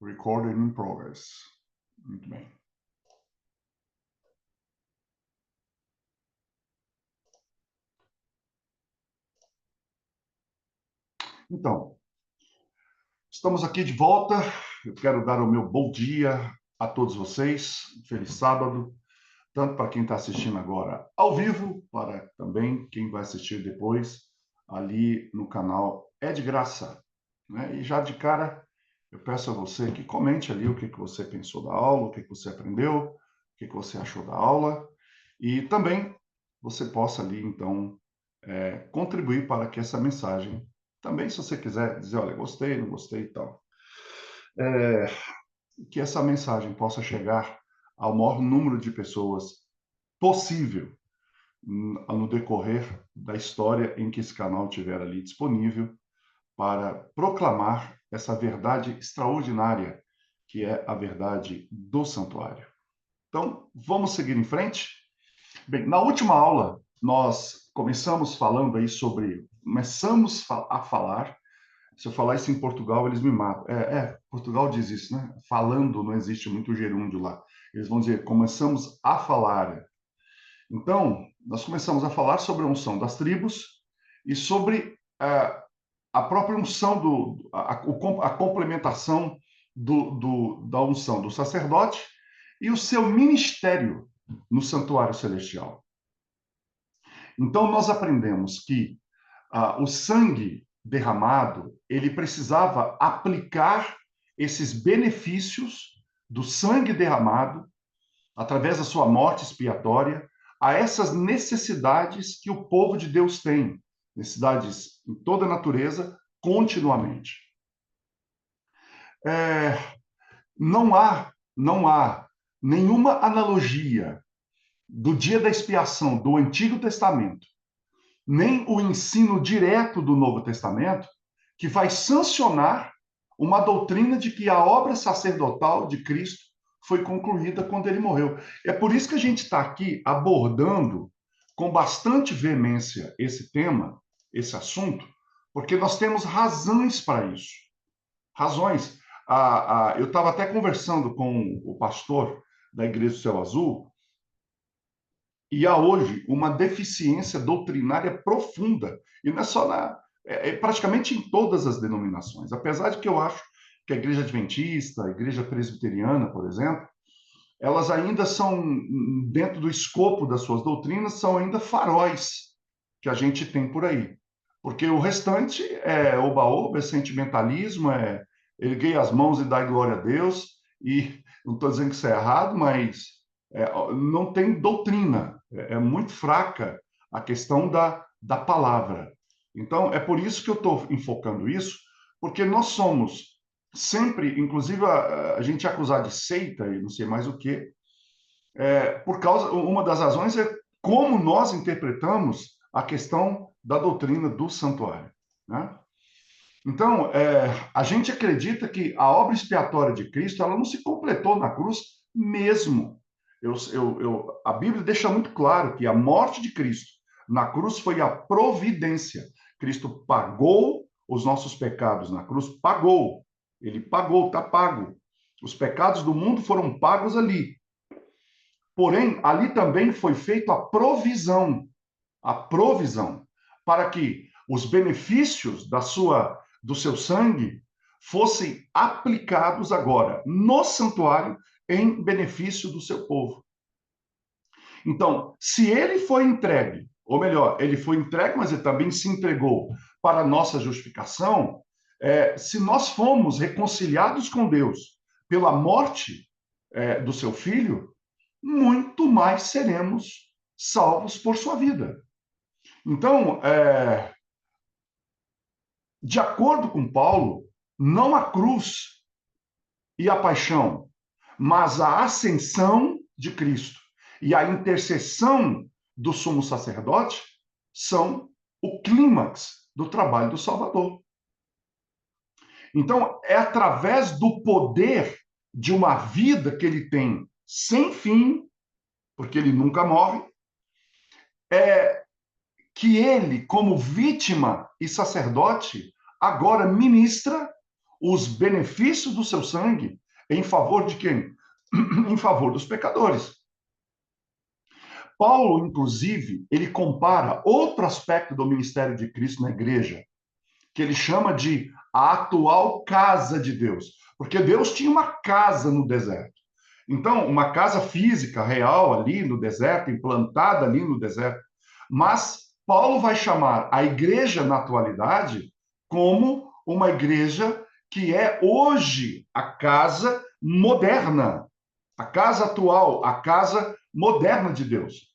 Recording in progress. Muito bem. Então, estamos aqui de volta. Eu quero dar o meu bom dia a todos vocês. Feliz sábado, tanto para quem está assistindo agora ao vivo, para também quem vai assistir depois ali no canal É de Graça. Né? E já de cara, eu peço a você que comente ali o que você pensou da aula, o que você aprendeu, o que você achou da aula, e também você possa ali, então, contribuir para que essa mensagem, também se você quiser dizer, olha, gostei, não gostei e tal, é, que essa mensagem possa chegar ao maior número de pessoas possível no decorrer da história em que esse canal estiver ali disponível para proclamar essa verdade extraordinária que é a verdade do santuário. Então, vamos seguir em frente? Bem, na última aula, nós começamos falando aí começamos a falar, se eu falar isso em Portugal, eles me matam. Portugal diz isso, né? Falando, não existe muito gerúndio lá. Eles vão dizer, começamos a falar. Então, nós começamos a falar sobre a unção das tribos e sobre a própria unção, a complementação da unção do sacerdote e o seu ministério no santuário celestial. Então, nós aprendemos que o sangue derramado, ele precisava aplicar esses benefícios do sangue derramado, através da sua morte expiatória, a essas necessidades que o povo de Deus tem, necessidades em toda a natureza, continuamente. Não há nenhuma analogia do dia da expiação do Antigo Testamento, nem o ensino direto do Novo Testamento, que vai sancionar uma doutrina de que a obra sacerdotal de Cristo foi concluída quando ele morreu. É por isso que a gente está aqui abordando com bastante veemência esse tema, esse assunto, porque nós temos razões para isso. Razões. Eu estava até conversando com o pastor da Igreja do Céu Azul, e há hoje uma deficiência doutrinária profunda, e não é só praticamente em todas as denominações, apesar de que eu acho que a Igreja Adventista, a Igreja Presbiteriana, por exemplo, elas ainda são, dentro do escopo das suas doutrinas, são ainda faróis que a gente tem por aí. Porque o restante é oba-oba, é sentimentalismo, é erguei as mãos e dar glória a Deus, e não estou dizendo que isso é errado, mas não tem doutrina, é muito fraca a questão da palavra. Então, é por isso que eu estou enfocando isso, porque nós somos sempre, inclusive a gente é acusado de seita e não sei mais o quê, por causa, uma das razões é como nós interpretamos a questão da doutrina do santuário. Né? Então, a gente acredita que a obra expiatória de Cristo ela não se completou na cruz mesmo. A Bíblia deixa muito claro que a morte de Cristo na cruz foi a providência. Cristo pagou os nossos pecados na cruz, pagou. Ele pagou, está pago. Os pecados do mundo foram pagos ali. Porém, ali também foi feita a provisão, para que os benefícios do seu sangue fossem aplicados agora no santuário em benefício do seu povo. Então, se ele foi entregue, ou melhor, ele foi entregue, mas ele também se entregou para a nossa justificação, se nós fomos reconciliados com Deus pela morte do seu filho, muito mais seremos salvos por sua vida. Então, de acordo com Paulo, não a cruz e a paixão, mas a ascensão de Cristo e a intercessão do sumo sacerdote são o clímax do trabalho do Salvador. Então, é através do poder de uma vida que ele tem sem fim, porque ele nunca morre, que ele, como vítima e sacerdote, agora ministra os benefícios do seu sangue em favor de quem? Em favor dos pecadores. Paulo, inclusive, ele compara outro aspecto do ministério de Cristo na igreja, que ele chama de a atual casa de Deus. Porque Deus tinha uma casa no deserto. Então, uma casa física, real, ali no deserto, implantada ali no deserto. Mas Paulo vai chamar a igreja na atualidade como uma igreja que é hoje a casa moderna, a casa atual, a casa moderna de Deus.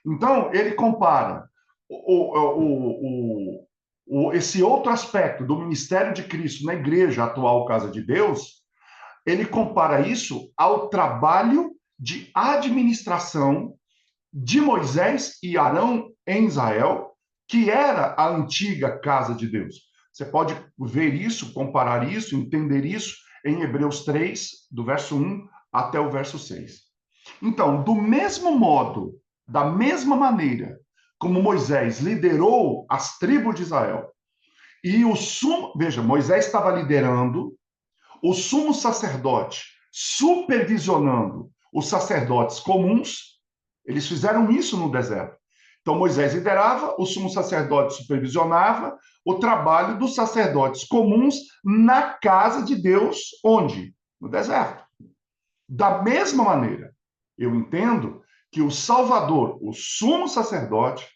Então, ele compara esse outro aspecto do ministério de Cristo na igreja atual, casa de Deus, ele compara isso ao trabalho de administração de Moisés e Arão em Israel, que era a antiga casa de Deus. Você pode ver isso, comparar isso, entender isso em Hebreus 3, do verso 1 até o verso 6. Então, do mesmo modo, da mesma maneira como Moisés liderou as tribos de Israel, e o sumo, veja, Moisés estava liderando, o sumo sacerdote supervisionando os sacerdotes comuns, eles fizeram isso no deserto. Então Moisés liderava, o sumo sacerdote supervisionava o trabalho dos sacerdotes comuns na casa de Deus, onde? No deserto. Da mesma maneira, eu entendo que o Salvador, o sumo sacerdote,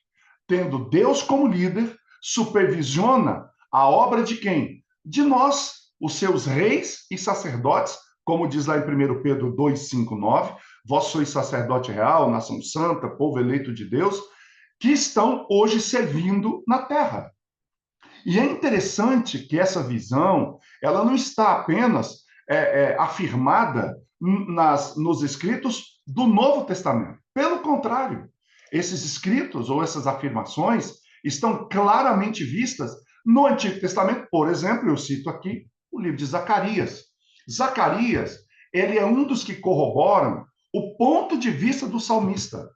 tendo Deus como líder, supervisiona a obra de quem? De nós, os seus reis e sacerdotes, como diz lá em 1 Pedro 2, 5, 9, vós sois sacerdote real, nação santa, povo eleito de Deus, que estão hoje servindo na terra. E é interessante que essa visão, ela não está apenas afirmada nos escritos do Novo Testamento. Pelo contrário, esses escritos ou essas afirmações estão claramente vistas no Antigo Testamento. Por exemplo, eu cito aqui o livro de Zacarias. Zacarias, ele é um dos que corroboram o ponto de vista do salmista.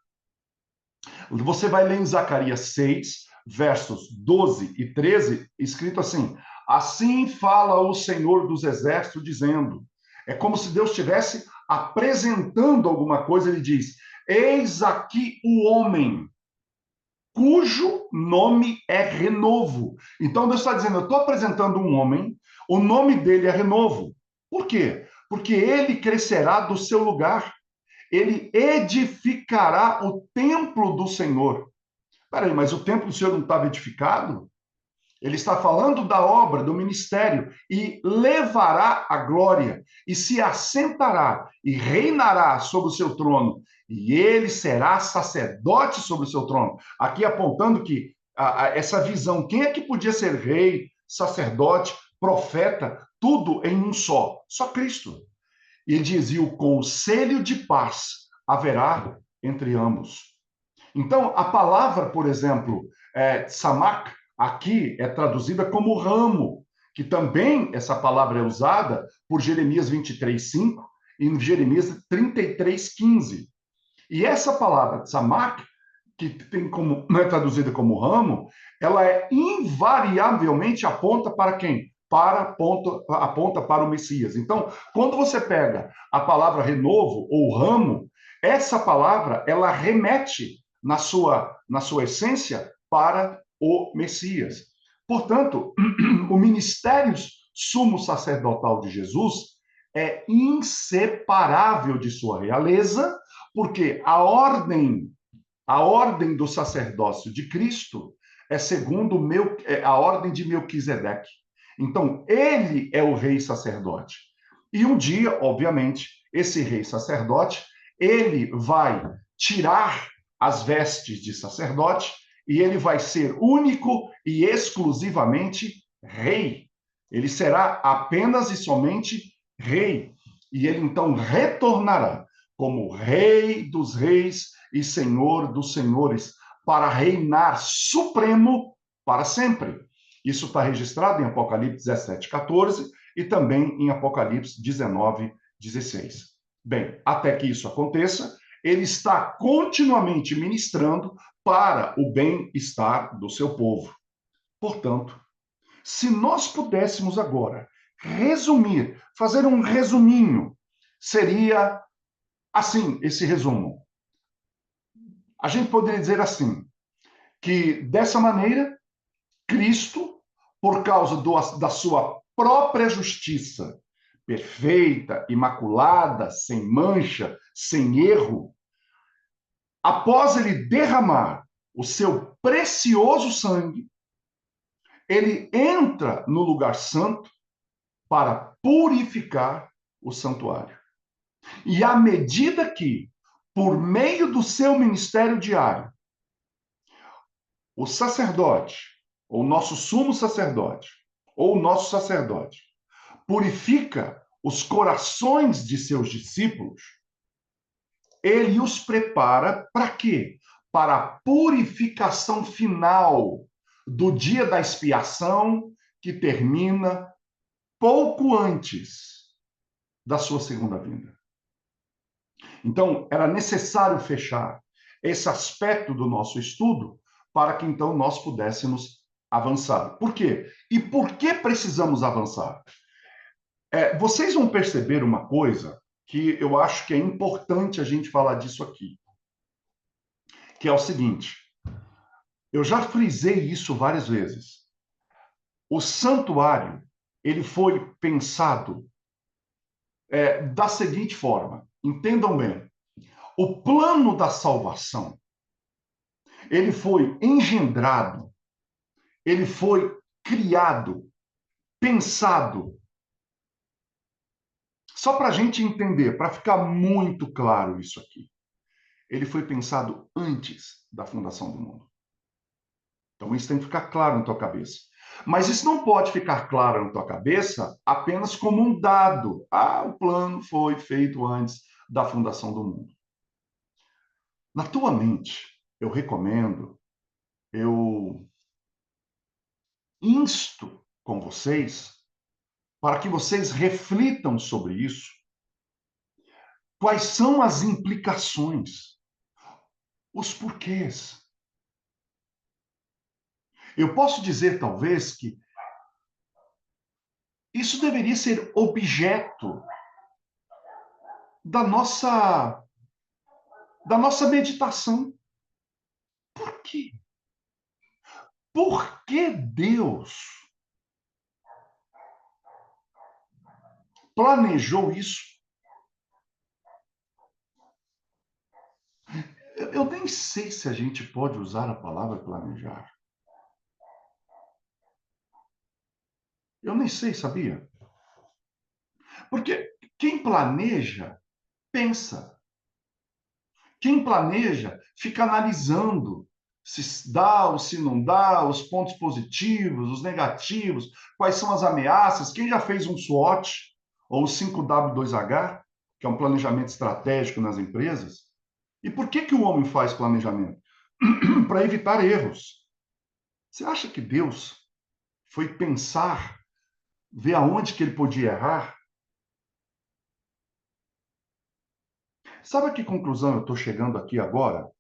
Você vai ler em Zacarias 6, versos 12 e 13, escrito assim: assim fala o Senhor dos Exércitos, dizendo. É como se Deus estivesse apresentando alguma coisa, ele diz: eis aqui o homem, cujo nome é Renovo. Então Deus está dizendo: eu estou apresentando um homem, o nome dele é Renovo. Por quê? Porque ele crescerá do seu lugar, ele edificará o templo do Senhor. Peraí, mas o templo do Senhor não estava edificado? Ele está falando da obra, do ministério, e levará a glória, e se assentará, e reinará sobre o seu trono, e ele será sacerdote sobre o seu trono. Aqui apontando que essa visão, quem é que podia ser rei, sacerdote, profeta, tudo em um só? Só Cristo. E ele dizia: o conselho de paz haverá entre ambos. Então, a palavra, por exemplo, samak, aqui é traduzida como ramo, que também essa palavra é usada por Jeremias 23:5 e em Jeremias 33:15. E essa palavra samak, que tem como, não é traduzida como ramo, ela invariavelmente aponta para quem? Aponta para o Messias. Então, quando você pega a palavra renovo ou ramo, essa palavra ela remete na sua essência para o Messias. Portanto, o ministério sumo sacerdotal de Jesus é inseparável de sua realeza, porque a ordem do sacerdócio de Cristo é segundo a ordem de Melquisedeque. Então, ele é o rei sacerdote. E um dia, obviamente, esse rei sacerdote, ele vai tirar as vestes de sacerdote e ele vai ser único e exclusivamente rei. Ele será apenas e somente rei. E ele então retornará como rei dos reis e senhor dos senhores, para reinar supremo para sempre. Isso está registrado em Apocalipse 17, 14 e também em Apocalipse 19, 16. Bem, até que isso aconteça, ele está continuamente ministrando para o bem-estar do seu povo. Portanto, se nós pudéssemos agora resumir, fazer um resuminho, seria assim, esse resumo. A gente poderia dizer assim, que dessa maneira, Cristo, por causa da sua própria justiça, perfeita, imaculada, sem mancha, sem erro, após ele derramar o seu precioso sangue, ele entra no lugar santo para purificar o santuário. E à medida que, por meio do seu ministério diário, o sacerdote, ou nosso sumo sacerdote, ou nosso sacerdote, purifica os corações de seus discípulos, ele os prepara para quê? Para a purificação final do dia da expiação, que termina pouco antes da sua segunda vinda. Então, era necessário fechar esse aspecto do nosso estudo para que então nós pudéssemos avançar. Por quê? E por que precisamos avançar? Vocês vão perceber uma coisa que eu acho que é importante a gente falar disso aqui, que é o seguinte: eu já frisei isso várias vezes. O santuário, ele foi pensado da seguinte forma, entendam bem, o plano da salvação, ele foi engendrado, ele foi criado, pensado, só para a gente entender, para ficar muito claro isso aqui. Ele foi pensado antes da fundação do mundo. Então isso tem que ficar claro na tua cabeça. Mas isso não pode ficar claro na tua cabeça apenas como um dado. Ah, o plano foi feito antes da fundação do mundo. Na tua mente, eu recomendo, eu insto com vocês para que vocês reflitam sobre isso. Quais são as implicações? Os porquês? Eu posso dizer, talvez, que isso deveria ser objeto da nossa meditação. Por quê? Por que Deus planejou isso? Eu nem sei se a gente pode usar a palavra planejar. Eu nem sei, sabia? Porque quem planeja, pensa. Quem planeja, fica analisando se dá ou se não dá, os pontos positivos, os negativos, quais são as ameaças. Quem já fez um SWOT, ou o 5W2H, que é um planejamento estratégico nas empresas? E por que o homem faz planejamento? Para evitar erros. Você acha que Deus foi pensar, ver aonde que ele podia errar? Sabe a que conclusão eu estou chegando aqui agora?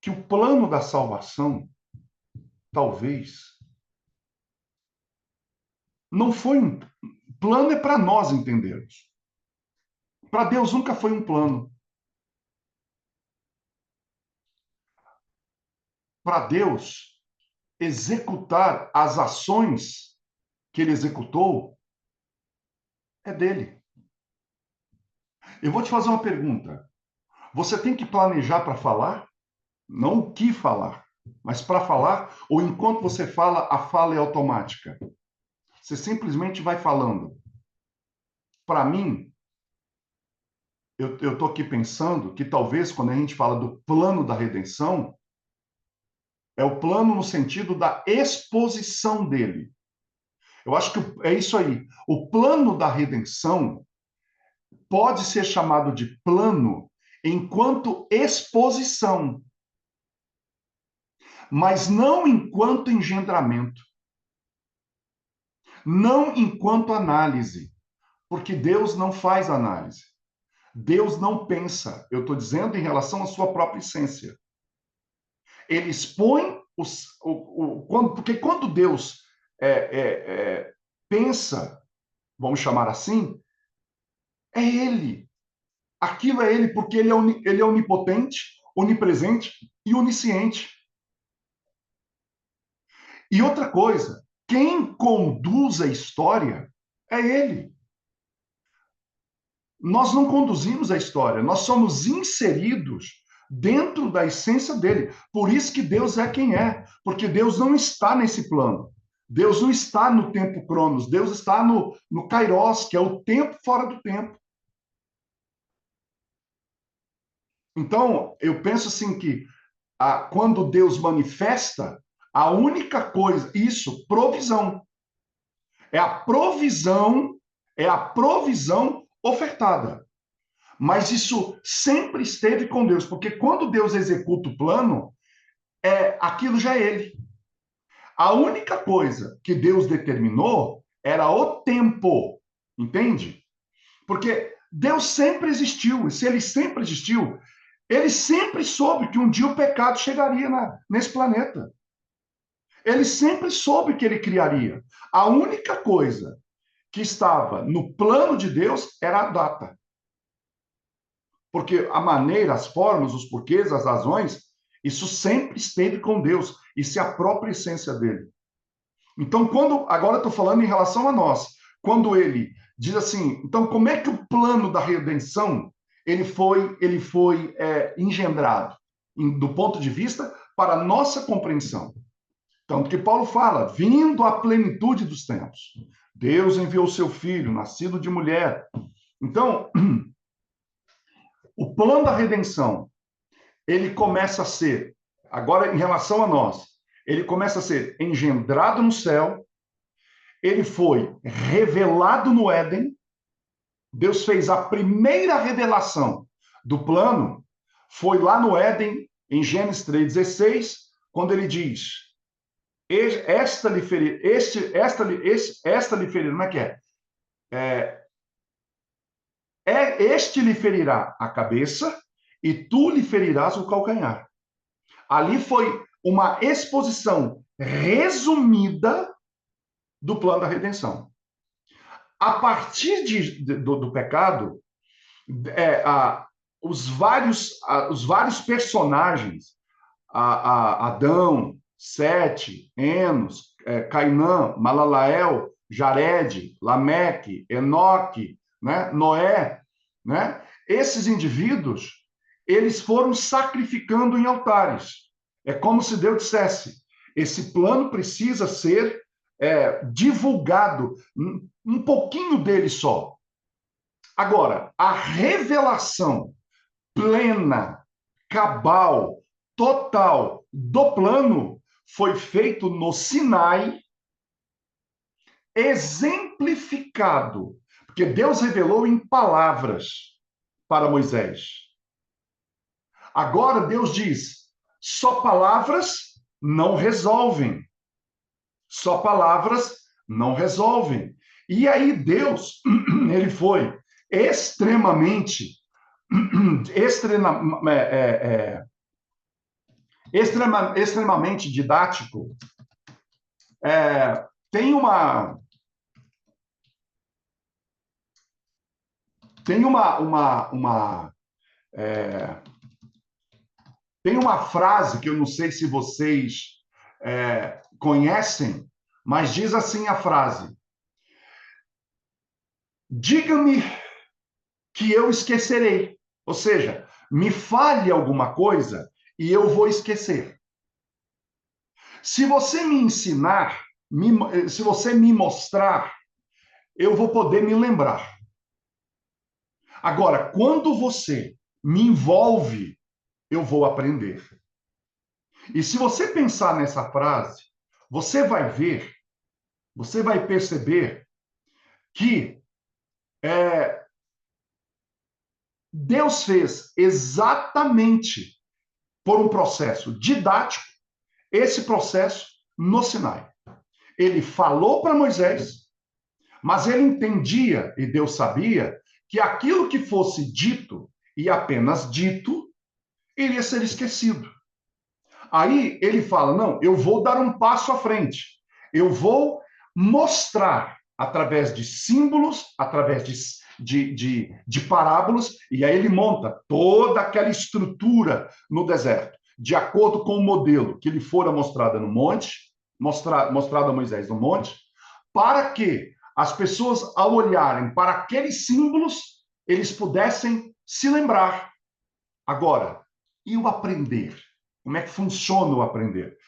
Que o plano da salvação, talvez, não foi um plano, é para nós entendermos. Para Deus nunca foi um plano. Para Deus, executar as ações que ele executou é dele. Eu vou te fazer uma pergunta. Você tem que planejar para falar? Não o que falar, mas para falar, ou enquanto você fala, a fala é automática. Você simplesmente vai falando. Para mim, eu estou aqui pensando que talvez quando a gente fala do plano da redenção, é o plano no sentido da exposição dele. Eu acho que é isso aí. O plano da redenção pode ser chamado de plano enquanto exposição, mas não enquanto engendramento, não enquanto análise, porque Deus não faz análise. Deus não pensa. Eu estou dizendo em relação à sua própria essência. Ele expõe porque quando Deus pensa, vamos chamar assim, é ele. Aquilo é ele porque ele é onipotente, onipresente e onisciente. E outra coisa, quem conduz a história é ele. Nós não conduzimos a história, nós somos inseridos dentro da essência dele. Por isso que Deus é quem é, porque Deus não está nesse plano. Deus não está no tempo Cronos, Deus está no Kairos, que é o tempo fora do tempo. Então, eu penso assim que quando Deus manifesta, a única coisa, isso, provisão. É a provisão, é a provisão ofertada. Mas isso sempre esteve com Deus, porque quando Deus executa o plano, aquilo já é ele. A única coisa que Deus determinou era o tempo, entende? Porque Deus sempre existiu, e se ele sempre existiu, ele sempre soube que um dia o pecado chegaria nesse planeta. Ele sempre soube que ele criaria. A única coisa que estava no plano de Deus era a data. Porque a maneira, as formas, os porquês, as razões, isso sempre esteve com Deus. Isso é a própria essência dele. Então, agora eu estou falando em relação a nós. Quando ele diz assim, então como é que o plano da redenção ele foi engendrado? Do ponto de vista para a nossa compreensão. Tanto que Paulo fala, vindo à plenitude dos tempos. Deus enviou seu filho, nascido de mulher. Então, o plano da redenção, ele começa a ser, agora em relação a nós, ele começa a ser engendrado no céu, ele foi revelado no Éden, Deus fez a primeira revelação do plano, foi lá no Éden, em Gênesis 3,16, quando ele diz, esta lhe ferir, esta lhe ferir, como é que é? Este lhe ferirá a cabeça e tu lhe ferirás o calcanhar. Ali foi uma exposição resumida do plano da redenção. A partir do pecado, os vários personagens, Adão, Sete, Enos, Cainã, Malalael, Jared, Lameque, Enoque, né, Noé, né? Esses indivíduos, eles foram sacrificando em altares. É como se Deus dissesse, esse plano precisa ser divulgado, um pouquinho dele só. Agora, a revelação plena, cabal, total do plano foi feito no Sinai, exemplificado, porque Deus revelou em palavras para Moisés. Agora Deus diz, só palavras não resolvem. Só palavras não resolvem. E aí Deus, ele foi extremamente didático. Tem uma frase que eu não sei se vocês conhecem, mas diz assim a frase: diga-me que eu esquecerei. Ou seja, me fale alguma coisa e eu vou esquecer. Se você me ensinar, se você me mostrar, eu vou poder me lembrar. Agora, quando você me envolve, eu vou aprender. E se você pensar nessa frase, você vai ver, você vai perceber que Deus fez exatamente por um processo didático esse processo no Sinai. Ele falou para Moisés, mas ele entendia e Deus sabia que aquilo que fosse dito e apenas dito iria ser esquecido. Aí ele fala, não, eu vou dar um passo à frente. Eu vou mostrar através de símbolos, através de parábolas, e aí ele monta toda aquela estrutura no deserto, de acordo com o modelo que lhe fora mostrada no monte, mostrado a Moisés no monte, para que as pessoas, ao olharem para aqueles símbolos, eles pudessem se lembrar. Agora, e o aprender? Como é que funciona o aprender?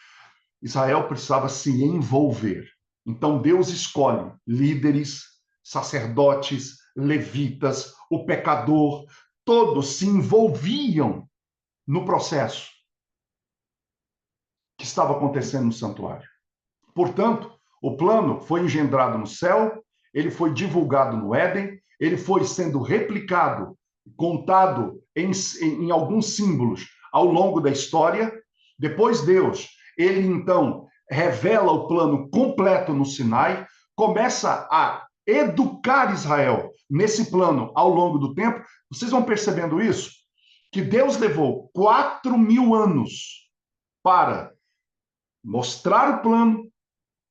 Israel precisava se envolver. Então Deus escolhe líderes, sacerdotes, levitas, o pecador, todos se envolviam no processo que estava acontecendo no santuário. Portanto, o plano foi engendrado no céu, ele foi divulgado no Éden, ele foi sendo replicado, contado em alguns símbolos ao longo da história. Depois Deus, ele então revela o plano completo no Sinai, começa a educar Israel nesse plano ao longo do tempo. Vocês vão percebendo isso? Que Deus levou 4.000 anos para mostrar o plano,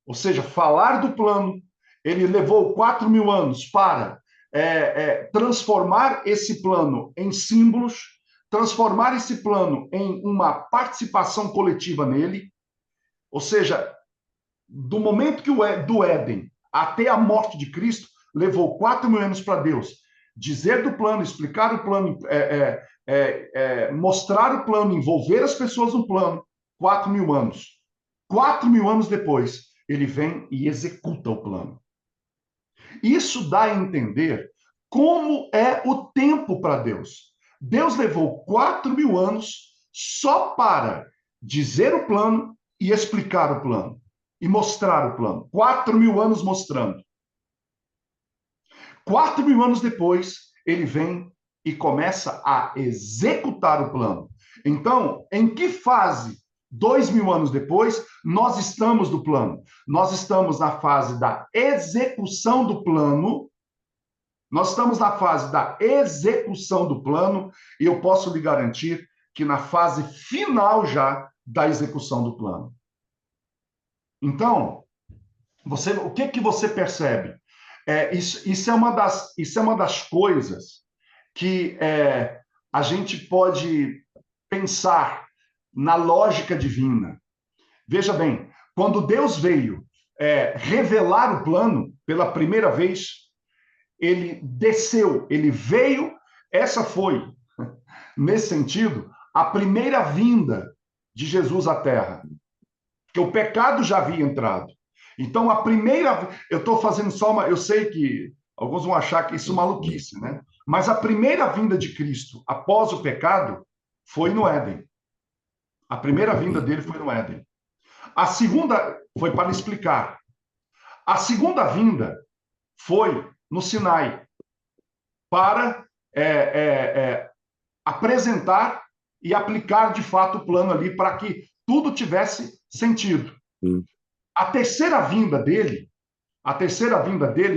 ou seja, falar do plano. Ele levou 4.000 anos para transformar esse plano em símbolos, transformar esse plano em uma participação coletiva nele, ou seja, do momento do Éden até a morte de Cristo, levou 4.000 anos para Deus dizer do plano, explicar o plano, mostrar o plano, envolver as pessoas no plano. 4.000 anos. 4.000 anos depois, ele vem e executa o plano. Isso dá a entender como é o tempo para Deus. Deus levou 4.000 anos só para dizer o plano e explicar o plano. E mostrar o plano. 4.000 anos mostrando. 4.000 anos depois, ele vem e começa a executar o plano. Então, em que fase, 2.000 anos depois, nós estamos do plano? Nós estamos na fase da execução do plano. Nós estamos na fase da execução do plano, e eu posso lhe garantir que na fase final já da execução do plano. Então, o que você percebe? Isso é uma das coisas que a gente pode pensar na lógica divina. Veja bem, quando Deus veio revelar o plano pela primeira vez, ele desceu, ele veio, essa foi, nesse sentido, a primeira vinda de Jesus à Terra, porque o pecado já havia entrado. Então, eu estou fazendo só uma, eu sei que alguns vão achar que isso é maluquice, né? Mas a primeira vinda de Cristo após o pecado foi no Éden. A primeira vinda dele foi no Éden. A segunda foi para explicar. A segunda vinda foi no Sinai, para apresentar e aplicar de fato o plano ali, para que tudo tivesse sentido. A terceira vinda dele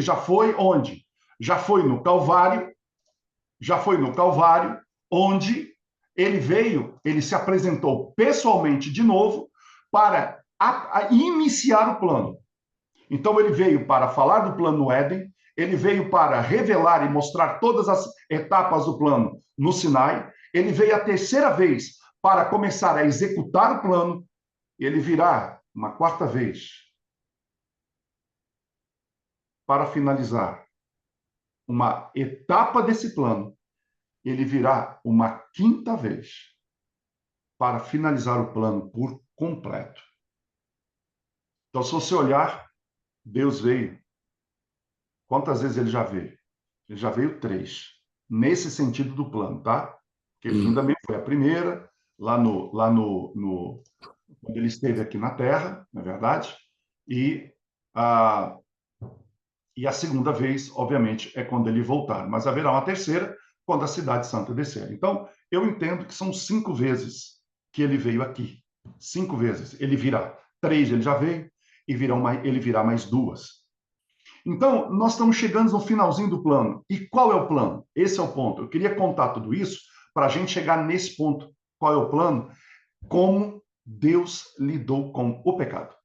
já foi onde? Já foi no Calvário, onde ele veio, ele se apresentou pessoalmente de novo para iniciar o plano. Então ele veio para falar do plano no Éden, ele veio para revelar e mostrar todas as etapas do plano no Sinai, ele veio a terceira vez para começar a executar o plano, e ele virá uma quarta vez para finalizar uma etapa desse plano, ele virá uma quinta vez para finalizar o plano por completo. Então, se você olhar, Deus veio. Quantas vezes ele já veio? Ele já veio 3. Nesse sentido do plano, tá? Porque ele também foi a primeira, quando ele esteve aqui na Terra, na verdade, e a segunda vez, obviamente, é quando ele voltar. Mas haverá uma terceira, quando a cidade santa descer. Então, eu entendo que são 5 vezes que ele veio aqui. 5 vezes. Ele virá. 3 ele já veio, e ele virá mais 2. Então, nós estamos chegando no finalzinho do plano. E qual é o plano? Esse é o ponto. Eu queria contar tudo isso para a gente chegar nesse ponto. Qual é o plano? Como Deus lidou com o pecado.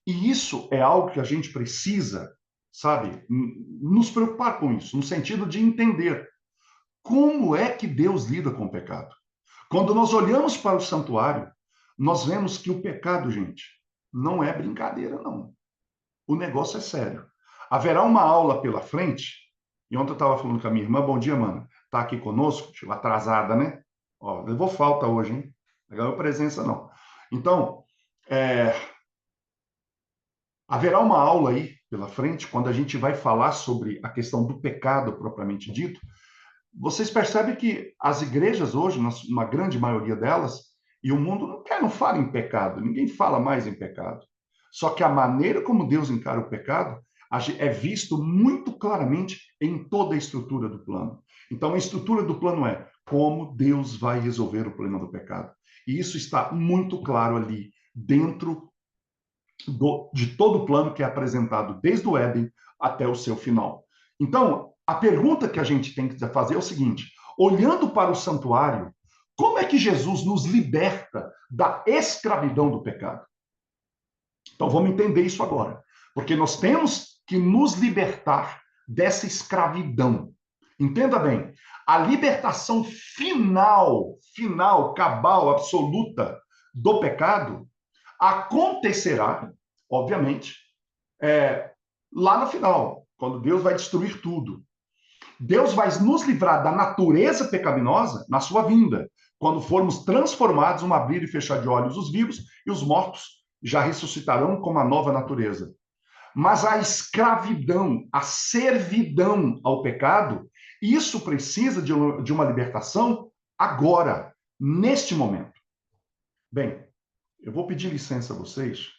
E isso é algo que a gente precisa, sabe, nos preocupar com isso, no sentido de entender como é que Deus lida com o pecado. Quando nós olhamos para o santuário, nós vemos que o pecado, gente, não é brincadeira, não. O negócio é sério. Haverá uma aula pela frente, e ontem eu estava falando com a minha irmã, bom dia, mano, tá aqui conosco, chegou atrasada, né? Ó, levou falta hoje, hein? Não ganhou presença, não. Então, é, haverá uma aula aí pela frente, quando a gente vai falar sobre a questão do pecado propriamente dito. Vocês percebem que as igrejas hoje, uma grande maioria delas, e o mundo não fala em pecado, ninguém fala mais em pecado. Só que a maneira como Deus encara o pecado é visto muito claramente em toda a estrutura do plano. Então, a estrutura do plano é como Deus vai resolver o problema do pecado. E isso está muito claro ali, dentro de todo o plano que é apresentado desde o Éden até o seu final. Então, a pergunta que a gente tem que fazer é o seguinte: olhando para o santuário, como é que Jesus nos liberta da escravidão do pecado? Então, vamos entender isso agora, porque nós temos que nos libertar dessa escravidão. Entenda bem, a libertação final, cabal, absoluta do pecado acontecerá, obviamente, lá no final, quando Deus vai destruir tudo. Deus vai nos livrar da natureza pecaminosa na sua vinda, quando formos transformados, um abrir e fechar de olhos os vivos e os mortos já ressuscitarão com uma nova natureza. Mas a escravidão, a servidão ao pecado, isso precisa de uma libertação agora, neste momento. Bem, eu vou pedir licença a vocês.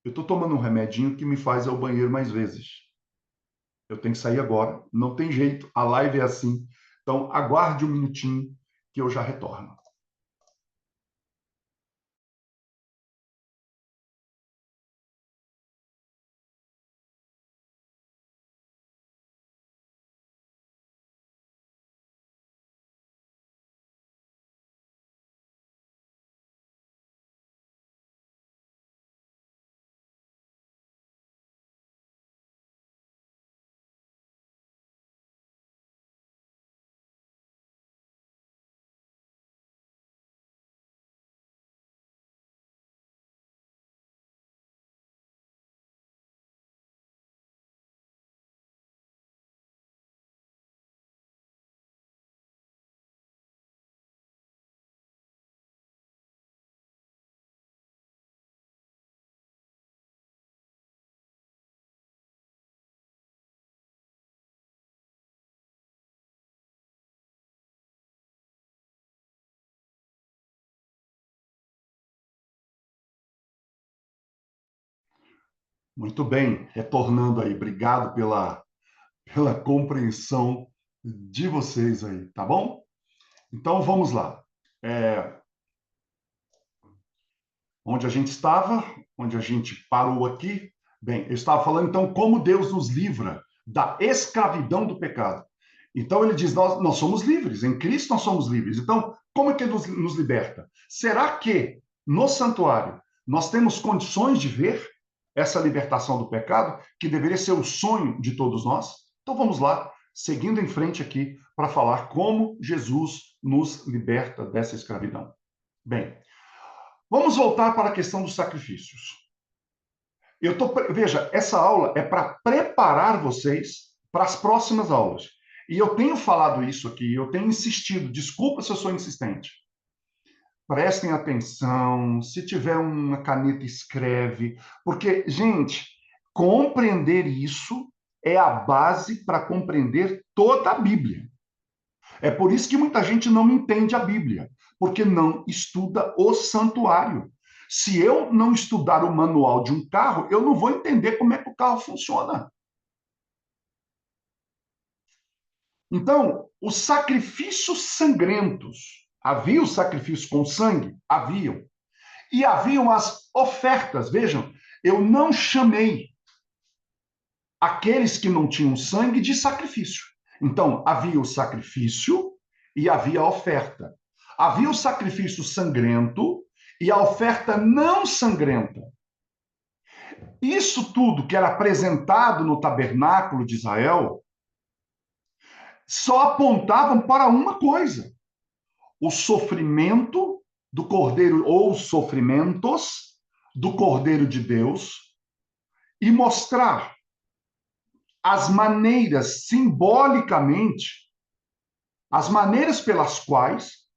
Eu estou tomando um remedinho que me faz ir ao banheiro mais vezes. Eu tenho que sair agora, não tem jeito, a live é assim. Então, aguarde um minutinho que eu já retorno. Muito bem, retornando aí. Obrigado pela compreensão de vocês aí, tá bom? Então, vamos lá. É, onde a gente estava, onde a gente parou aqui. Bem, eu estava falando então como Deus nos livra da escravidão do pecado. Então ele diz: nós somos livres, em Cristo nós somos livres. Então, como é que ele nos liberta? Será que no santuário nós temos condições de ver essa libertação do pecado, que deveria ser o sonho de todos nós? Então vamos lá, seguindo em frente aqui, para falar como Jesus nos liberta dessa escravidão. Bem, vamos voltar para a questão dos sacrifícios. Veja, essa aula é para preparar vocês para as próximas aulas. E eu tenho falado isso aqui, eu tenho insistido, desculpa se eu sou insistente. Prestem atenção, se tiver uma caneta, escreve, porque, gente, compreender isso é a base para compreender toda a Bíblia. É por isso que muita gente não entende a Bíblia, porque não estuda o santuário. Se eu não estudar o manual de um carro, eu não vou entender como é que o carro funciona. Então, os sacrifícios sangrentos, havia os sacrifícios com sangue? Haviam. E haviam as ofertas. Vejam, eu não chamei aqueles que não tinham sangue de sacrifício. Então, havia o sacrifício e havia a oferta. Havia o sacrifício sangrento e a oferta não sangrenta. Isso tudo que era apresentado no tabernáculo de Israel só apontavam para uma coisa: o sofrimento do Cordeiro, ou os sofrimentos do Cordeiro de Deus, e mostrar as maneiras, simbolicamente, as maneiras pelas quais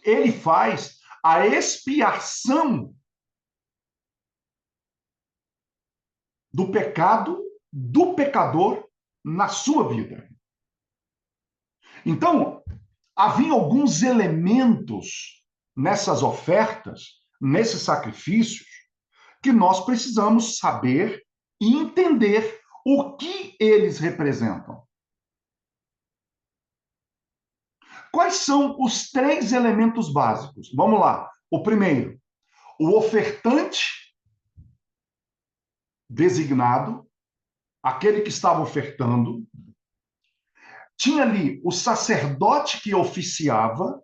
ele faz a expiação do pecado do pecador na sua vida. Então, havia alguns elementos nessas ofertas, nesses sacrifícios, que nós precisamos saber e entender o que eles representam. Quais são os três elementos básicos? Vamos lá. O primeiro, o ofertante designado, aquele que estava ofertando. Tinha ali o sacerdote que oficiava,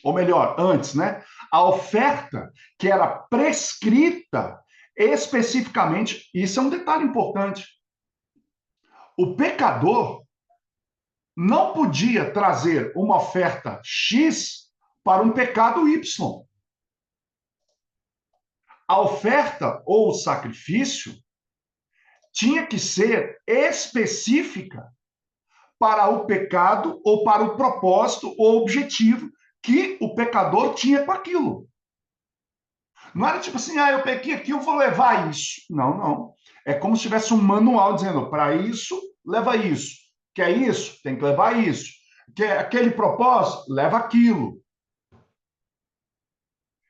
ou melhor, antes, né? A oferta que era prescrita especificamente. Isso é um detalhe importante. O pecador não podia trazer uma oferta X para um pecado Y. A oferta ou o sacrifício tinha que ser específica para o pecado ou para o propósito ou objetivo que o pecador tinha com aquilo. Não era tipo assim, eu pequei aqui, eu vou levar isso. Não, não. É como se tivesse um manual dizendo, para isso, leva isso. Quer isso? Tem que levar isso. Quer aquele propósito? Leva aquilo.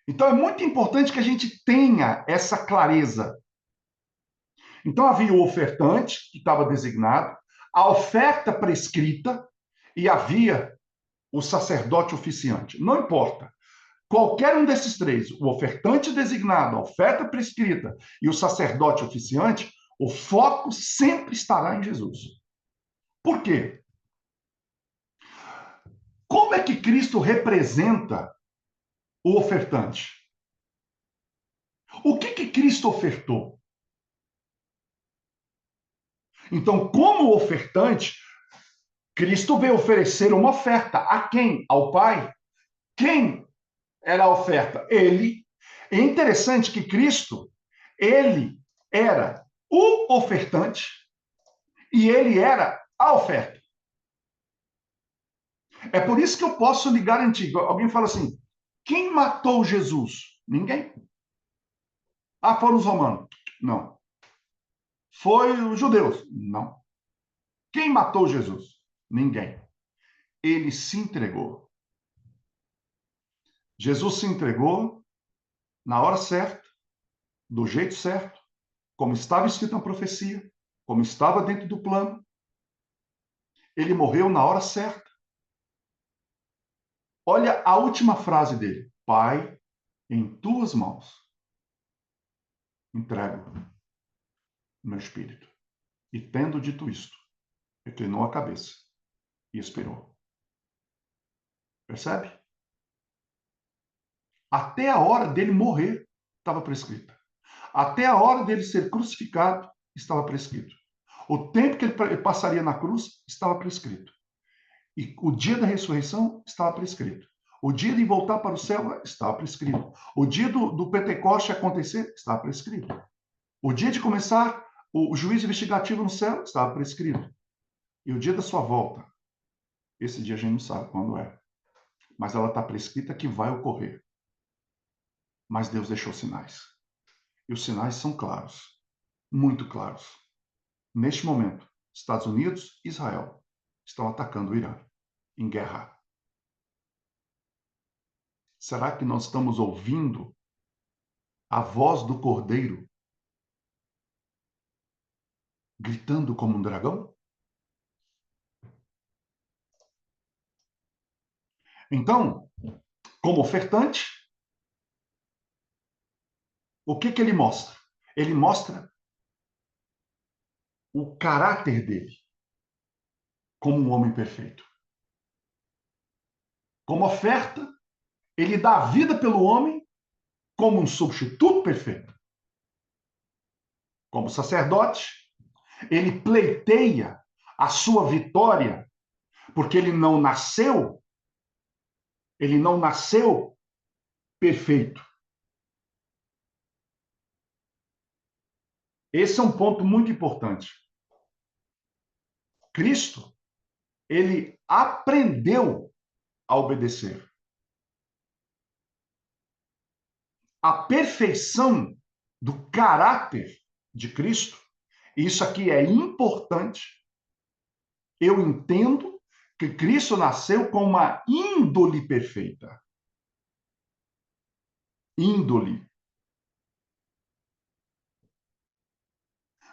Então é muito importante que a gente tenha essa clareza. Então havia o ofertante, que estava designado, a oferta prescrita, e havia o sacerdote oficiante. Não importa. Qualquer um desses três, o ofertante designado, a oferta prescrita e o sacerdote oficiante, o foco sempre estará em Jesus. Por quê? Como é que Cristo representa o ofertante? O que Cristo ofertou? Então, como ofertante, Cristo veio oferecer uma oferta. A quem? Ao Pai. Quem era a oferta? Ele. É interessante que Cristo, ele era o ofertante e ele era a oferta. É por isso que eu posso lhe garantir. Alguém fala assim: quem matou Jesus? Ninguém. Ah, foram os romanos? Não. Foi os judeus? Não. Quem matou Jesus? Ninguém. Ele se entregou. Jesus se entregou na hora certa, do jeito certo, como estava escrito na profecia, como estava dentro do plano. Ele morreu na hora certa. Olha a última frase dele: Pai, em tuas mãos entrego meu espírito. E tendo dito isto, reclinou a cabeça e expirou. Percebe? Até a hora dele morrer estava prescrita. Até a hora dele ser crucificado estava prescrito. O tempo que ele passaria na cruz estava prescrito. E o dia da ressurreição estava prescrito. O dia de voltar para o céu estava prescrito. O dia do Pentecoste acontecer estava prescrito. O dia de começar o juízo investigativo no céu estava prescrito. E o dia da sua volta, esse dia a gente não sabe quando é. Mas ela está prescrita que vai ocorrer. Mas Deus deixou sinais. E os sinais são claros, muito claros. Neste momento, Estados Unidos e Israel estão atacando o Irã em guerra. Será que nós estamos ouvindo a voz do Cordeiro gritando como um dragão? Então, como ofertante, o que ele mostra? Ele mostra o caráter dele como um homem perfeito. Como oferta, Ele dá a vida pelo homem como um substituto perfeito. Como sacerdote, ele pleiteia a sua vitória, porque ele não nasceu perfeito. Esse é um ponto muito importante. Cristo, ele aprendeu a obedecer. A perfeição do caráter de Cristo, isso aqui é importante. Eu entendo que Cristo nasceu com uma índole perfeita. Índole.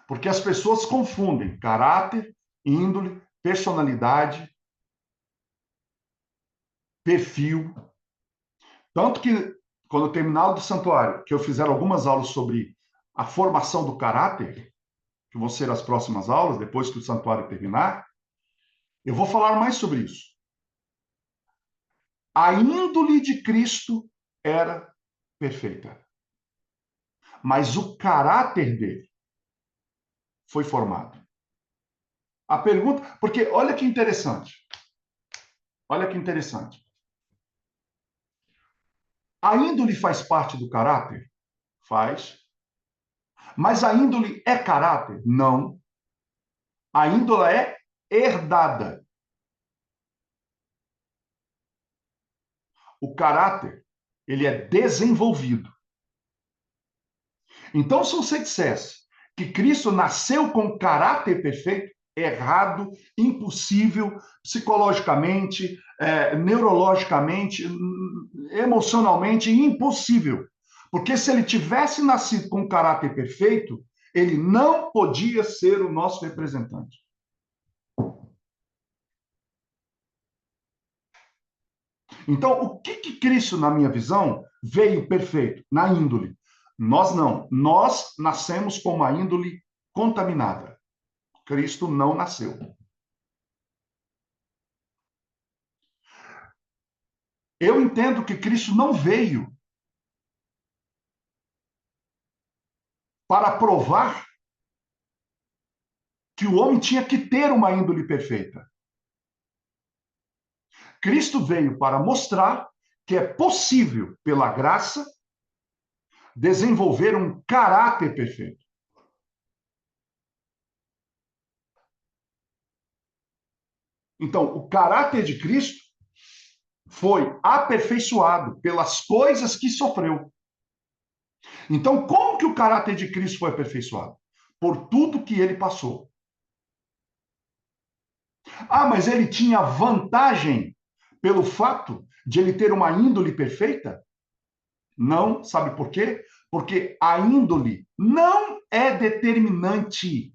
Porque as pessoas confundem caráter, índole, personalidade, perfil. Tanto que, quando eu terminar do santuário, que eu fizer algumas aulas sobre a formação do caráter, que vão ser as próximas aulas, depois que o santuário terminar, eu vou falar mais sobre isso. A índole de Cristo era perfeita. Mas o caráter dele foi formado. A pergunta, porque olha que interessante. Olha que interessante. A índole faz parte do caráter? Faz. Mas a índole é caráter? Não. A índole é herdada. O caráter, ele é desenvolvido. Então, se você dissesse que Cristo nasceu com caráter perfeito, errado, impossível, psicologicamente, neurologicamente, emocionalmente, impossível. Porque se ele tivesse nascido com caráter perfeito, ele não podia ser o nosso representante. Então, o que Cristo, na minha visão, veio perfeito? Na índole. Nós não. Nós nascemos com uma índole contaminada. Cristo não nasceu. Eu entendo que Cristo não veio para provar que o homem tinha que ter uma índole perfeita. Cristo veio para mostrar que é possível, pela graça, desenvolver um caráter perfeito. Então, o caráter de Cristo foi aperfeiçoado pelas coisas que sofreu. Então, como que o caráter de Cristo foi aperfeiçoado? Por tudo que ele passou. Ah, mas ele tinha vantagem pelo fato de ele ter uma índole perfeita? Não, sabe por quê? Porque a índole não é determinante.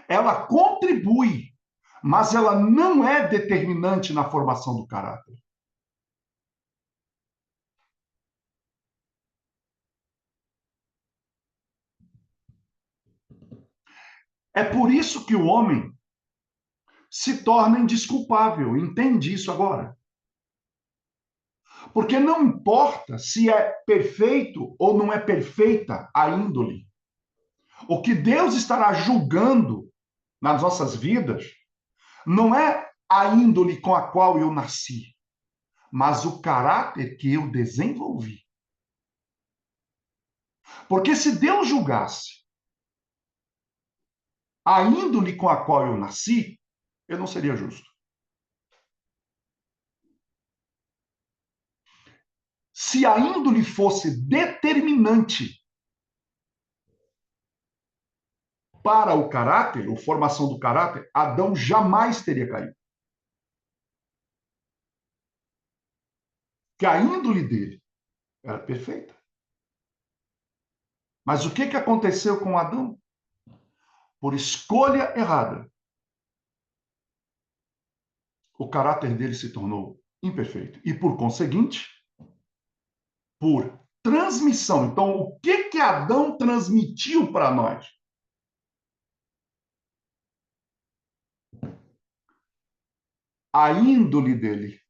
Ela contribui, mas ela não é determinante na formação do caráter. É por isso que o homem se torna indesculpável. Entende isso agora? Porque não importa se é perfeito ou não é perfeita a índole. O que Deus estará julgando nas nossas vidas não é a índole com a qual eu nasci, mas o caráter que eu desenvolvi. Porque se Deus julgasse a índole com a qual eu nasci, eu não seria justo. Se a índole fosse determinante para o caráter, ou formação do caráter, Adão jamais teria caído. Que a índole dele era perfeita. Mas o que aconteceu com Adão? Por escolha errada, o caráter dele se tornou imperfeito. E, por conseguinte, por transmissão. Então, o que Adão transmitiu para nós? A índole dele.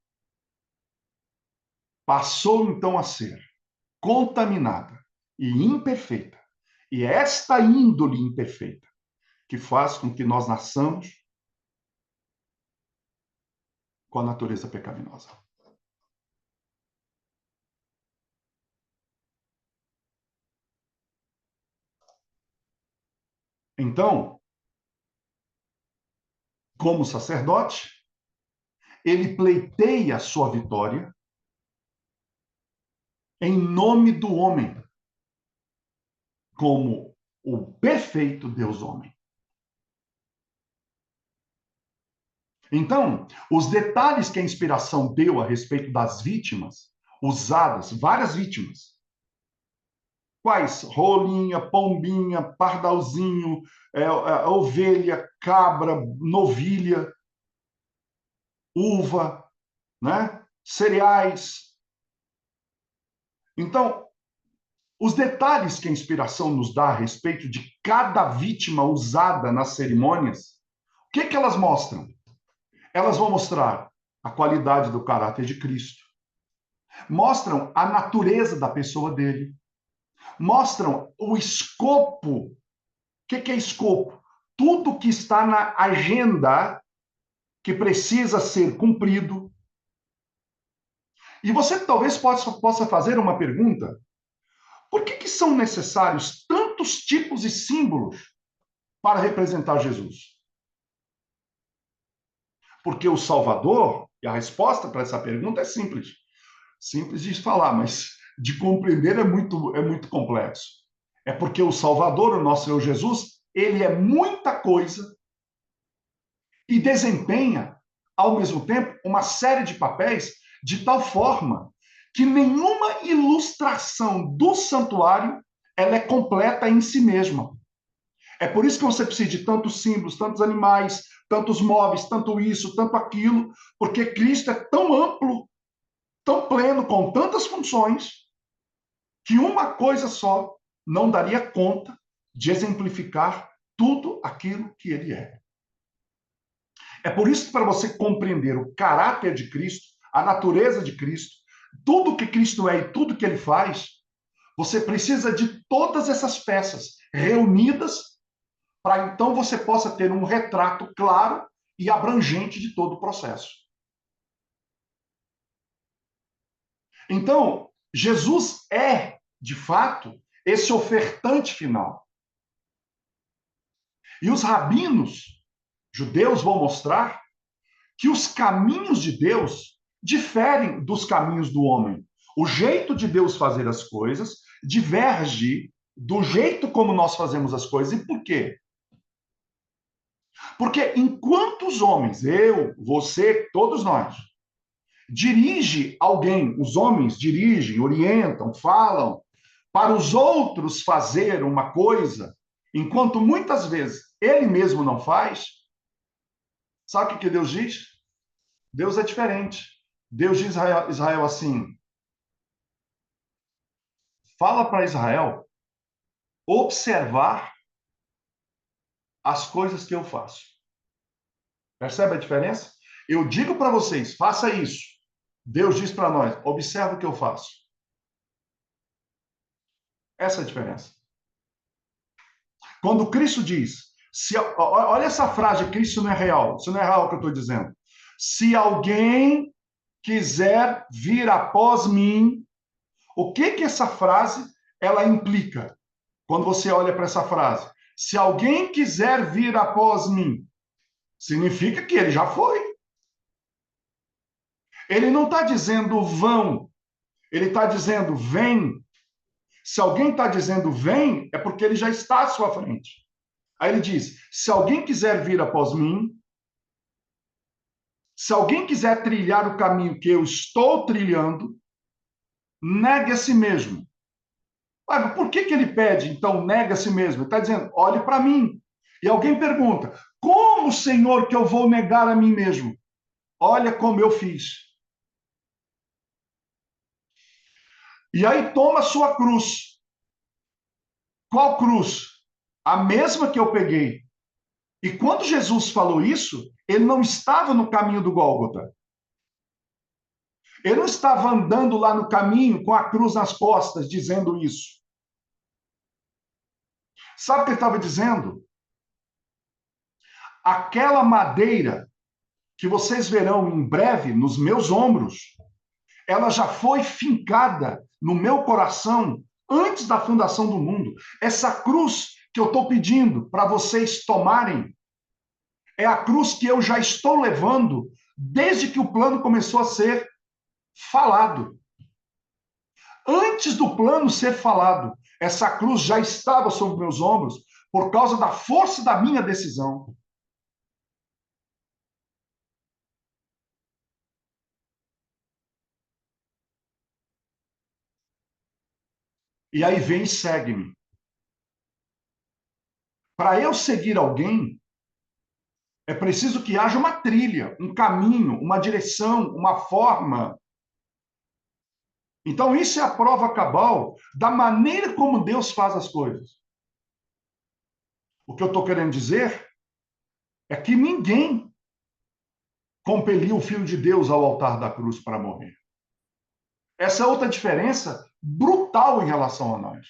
passou então a ser contaminada e imperfeita. E é esta índole imperfeita que faz com que nós nasçamos com a natureza pecaminosa. Então, como sacerdote, ele pleiteia a sua vitória em nome do homem, como o perfeito Deus-homem. Então, os detalhes que a inspiração deu a respeito das vítimas usadas, várias vítimas, quais? Rolinha, pombinha, pardalzinho, ovelha, cabra, novilha, uva, né? Cereais. Então, os detalhes que a inspiração nos dá a respeito de cada vítima usada nas cerimônias, o que que elas mostram? Elas vão mostrar a qualidade do caráter de Cristo, mostram a natureza da pessoa dele, mostram o escopo. O que é escopo? Tudo que está na agenda que precisa ser cumprido. E você talvez possa fazer uma pergunta: por que são necessários tantos tipos e símbolos para representar Jesus? Porque o Salvador, e a resposta para essa pergunta é simples. Simples de falar, mas de compreender é muito complexo. É porque o Salvador, o nosso Senhor Jesus, ele é muita coisa e desempenha, ao mesmo tempo, uma série de papéis de tal forma que nenhuma ilustração do santuário ela é completa em si mesma. É por isso que você precisa de tantos símbolos, tantos animais, tantos móveis, tanto isso, tanto aquilo, porque Cristo é tão amplo, tão pleno, com tantas funções, que uma coisa só não daria conta de exemplificar tudo aquilo que ele é. É por isso que, para você compreender o caráter de Cristo, a natureza de Cristo, tudo que Cristo é e tudo que ele faz, você precisa de todas essas peças reunidas para então você possa ter um retrato claro e abrangente de todo o processo. Então, Jesus é, de fato, esse ofertante final. E os rabinos judeus vão mostrar que os caminhos de Deus diferem dos caminhos do homem. O jeito de Deus fazer as coisas diverge do jeito como nós fazemos as coisas. E por quê? Porque enquanto os homens, eu, você, todos nós, dirige alguém, os homens dirigem, orientam, falam para os outros fazer uma coisa, enquanto muitas vezes ele mesmo não faz, sabe o que Deus diz? Deus é diferente. Deus diz a Israel assim: fala para Israel observar as coisas que eu faço. Percebe a diferença? Eu digo para vocês, faça isso. Deus diz para nós, observa o que eu faço. Essa é a diferença. Quando Cristo diz, olha essa frase, Cristo não é real. Isso não é real o que eu estou dizendo. Se alguém quiser vir após mim, o que essa frase ela implica? Quando você olha para essa frase, se alguém quiser vir após mim, significa que ele já foi. Ele não está dizendo vão, ele está dizendo vem. Se alguém está dizendo vem, é porque ele já está à sua frente. Aí ele diz: se alguém quiser vir após mim, se alguém quiser trilhar o caminho que eu estou trilhando, negue a si mesmo. Mas por que ele pede, então, nega a si mesmo? Ele está dizendo, olhe para mim. E alguém pergunta, como, Senhor, que eu vou negar a mim mesmo? Olha como eu fiz. E aí toma a sua cruz. Qual cruz? A mesma que eu peguei. E quando Jesus falou isso, ele não estava no caminho do Gólgota. Ele não estava andando lá no caminho com a cruz nas costas, dizendo isso. Sabe o que ele estava dizendo? Aquela madeira que vocês verão em breve nos meus ombros, ela já foi fincada no meu coração antes da fundação do mundo. Essa cruz que eu estou pedindo para vocês tomarem é a cruz que eu já estou levando desde que o plano começou a ser falado. Antes do plano ser falado, essa cruz já estava sobre meus ombros por causa da força da minha decisão. E aí vem e segue-me. Para eu seguir alguém, é preciso que haja uma trilha, um caminho, uma direção, uma forma. Então, isso é a prova cabal da maneira como Deus faz as coisas. O que eu estou querendo dizer é que ninguém compeliu o Filho de Deus ao altar da cruz para morrer. Essa é outra diferença brutal em relação a nós.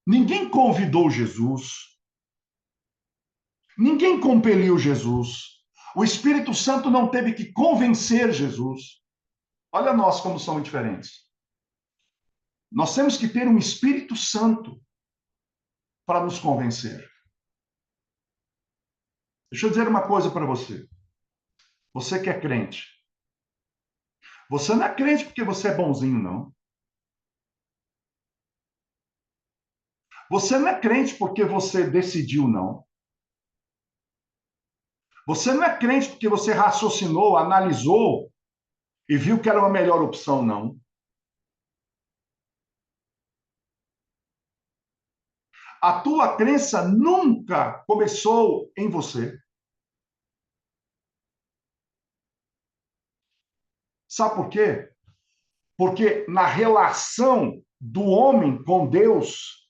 Ninguém convidou Jesus, ninguém compeliu Jesus. O Espírito Santo não teve que convencer Jesus. Olha nós como somos diferentes. Nós temos que ter um Espírito Santo para nos convencer. Deixa eu dizer uma coisa para você. Você que é crente. Você não é crente porque você é bonzinho, não. Você não é crente porque você decidiu, não. Você não é crente porque você raciocinou, analisou e viu que era uma melhor opção, não. A tua crença nunca começou em você. Sabe por quê? Porque na relação do homem com Deus,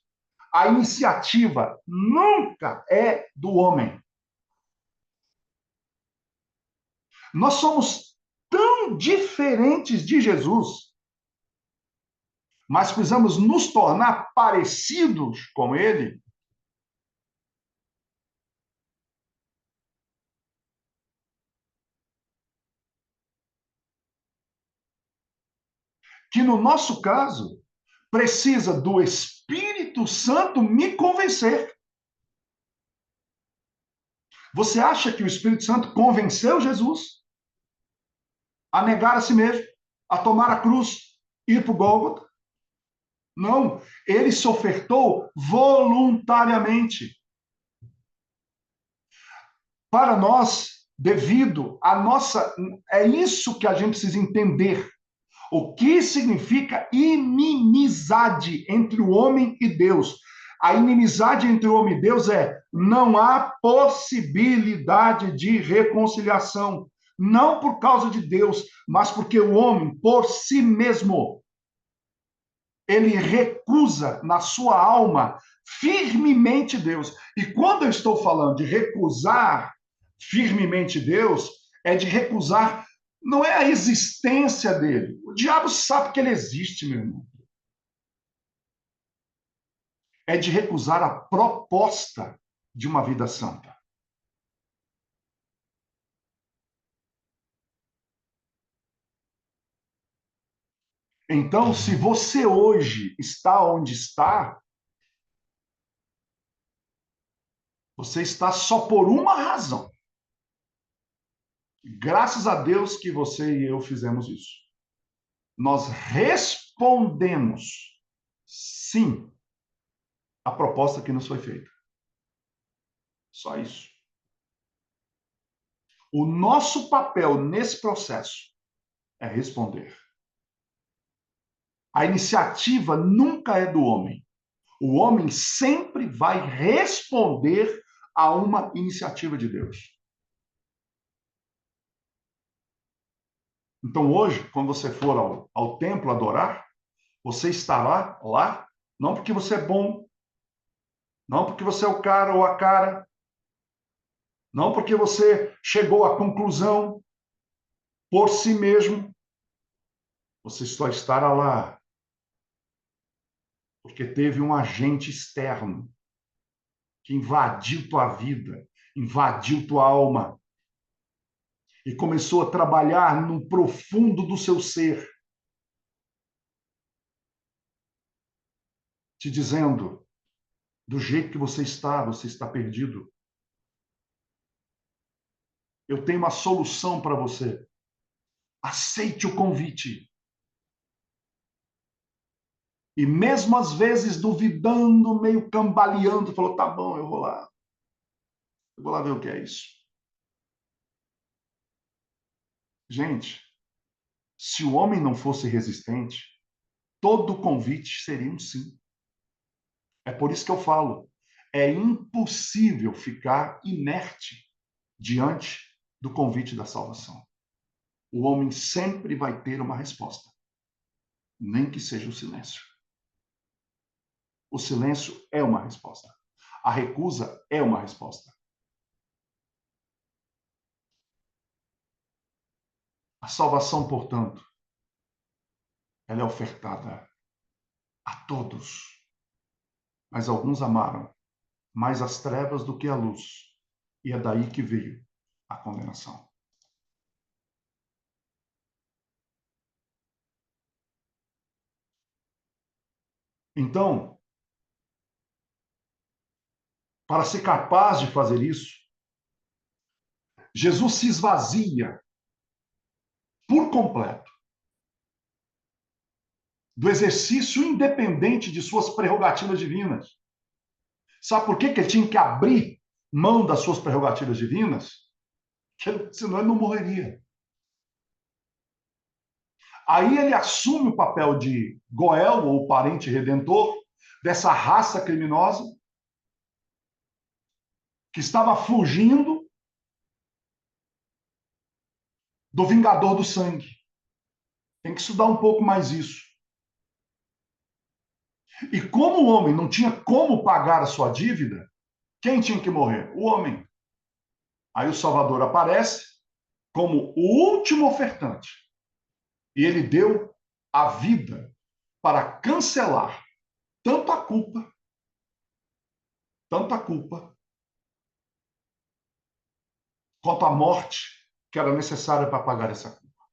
a iniciativa nunca é do homem. Nós somos tão diferentes de Jesus, mas precisamos nos tornar parecidos com ele. Que no nosso caso, precisa do Espírito Santo me convencer. Você acha que o Espírito Santo convenceu Jesus a negar a si mesmo, a tomar a cruz, ir para o Gólgota? Não, ele se ofertou voluntariamente. Para nós, devido à nossa. É isso que a gente precisa entender. O que significa inimizade entre o homem e Deus? A inimizade entre o homem e Deus é não há possibilidade de reconciliação. Não por causa de Deus, mas porque o homem, por si mesmo, ele recusa na sua alma firmemente Deus. E quando eu estou falando de recusar firmemente Deus, é de recusar, não é a existência dele. O diabo sabe que ele existe, meu irmão. É de recusar a proposta de uma vida santa. Então, se você hoje está onde está, você está só por uma razão. Graças a Deus que você e eu fizemos isso. Nós respondemos sim à proposta que nos foi feita. Só isso. O nosso papel nesse processo é responder. A iniciativa nunca é do homem. O homem sempre vai responder a uma iniciativa de Deus. Então, hoje, quando você for ao templo adorar, você estará lá, não porque você é bom, não porque você é o cara ou a cara, não porque você chegou à conclusão por si mesmo, Você só estará lá porque teve um agente externo que invadiu tua vida, invadiu tua alma e começou a trabalhar no profundo do seu ser, te dizendo: do jeito que você está perdido. Eu tenho uma solução para você. Aceite o convite. E mesmo às vezes duvidando, meio cambaleando, falou: tá bom, eu vou lá. Eu vou lá ver o que é isso. Gente, se o homem não fosse resistente, todo convite seria um sim. É por isso que eu falo, é impossível ficar inerte diante do convite da salvação. O homem sempre vai ter uma resposta, nem que seja o silêncio. O silêncio é uma resposta. A recusa é uma resposta. A salvação, portanto, ela é ofertada a todos, mas alguns amaram mais as trevas do que a luz, e é daí que veio a condenação. Então, para ser capaz de fazer isso, Jesus se esvazia por completo do exercício independente de suas prerrogativas divinas. Sabe por que ele tinha que abrir mão das suas prerrogativas divinas? Senão ele não morreria. Aí ele assume o papel de Goel, ou parente redentor, dessa raça criminosa, que estava fugindo do vingador do sangue. Tem que estudar um pouco mais isso. E como o homem não tinha como pagar a sua dívida, quem tinha que morrer? O homem. Aí o Salvador aparece como o último ofertante. E ele deu a vida para cancelar tanto a culpa, tanto a culpa, quanto a morte que era necessária para pagar essa culpa.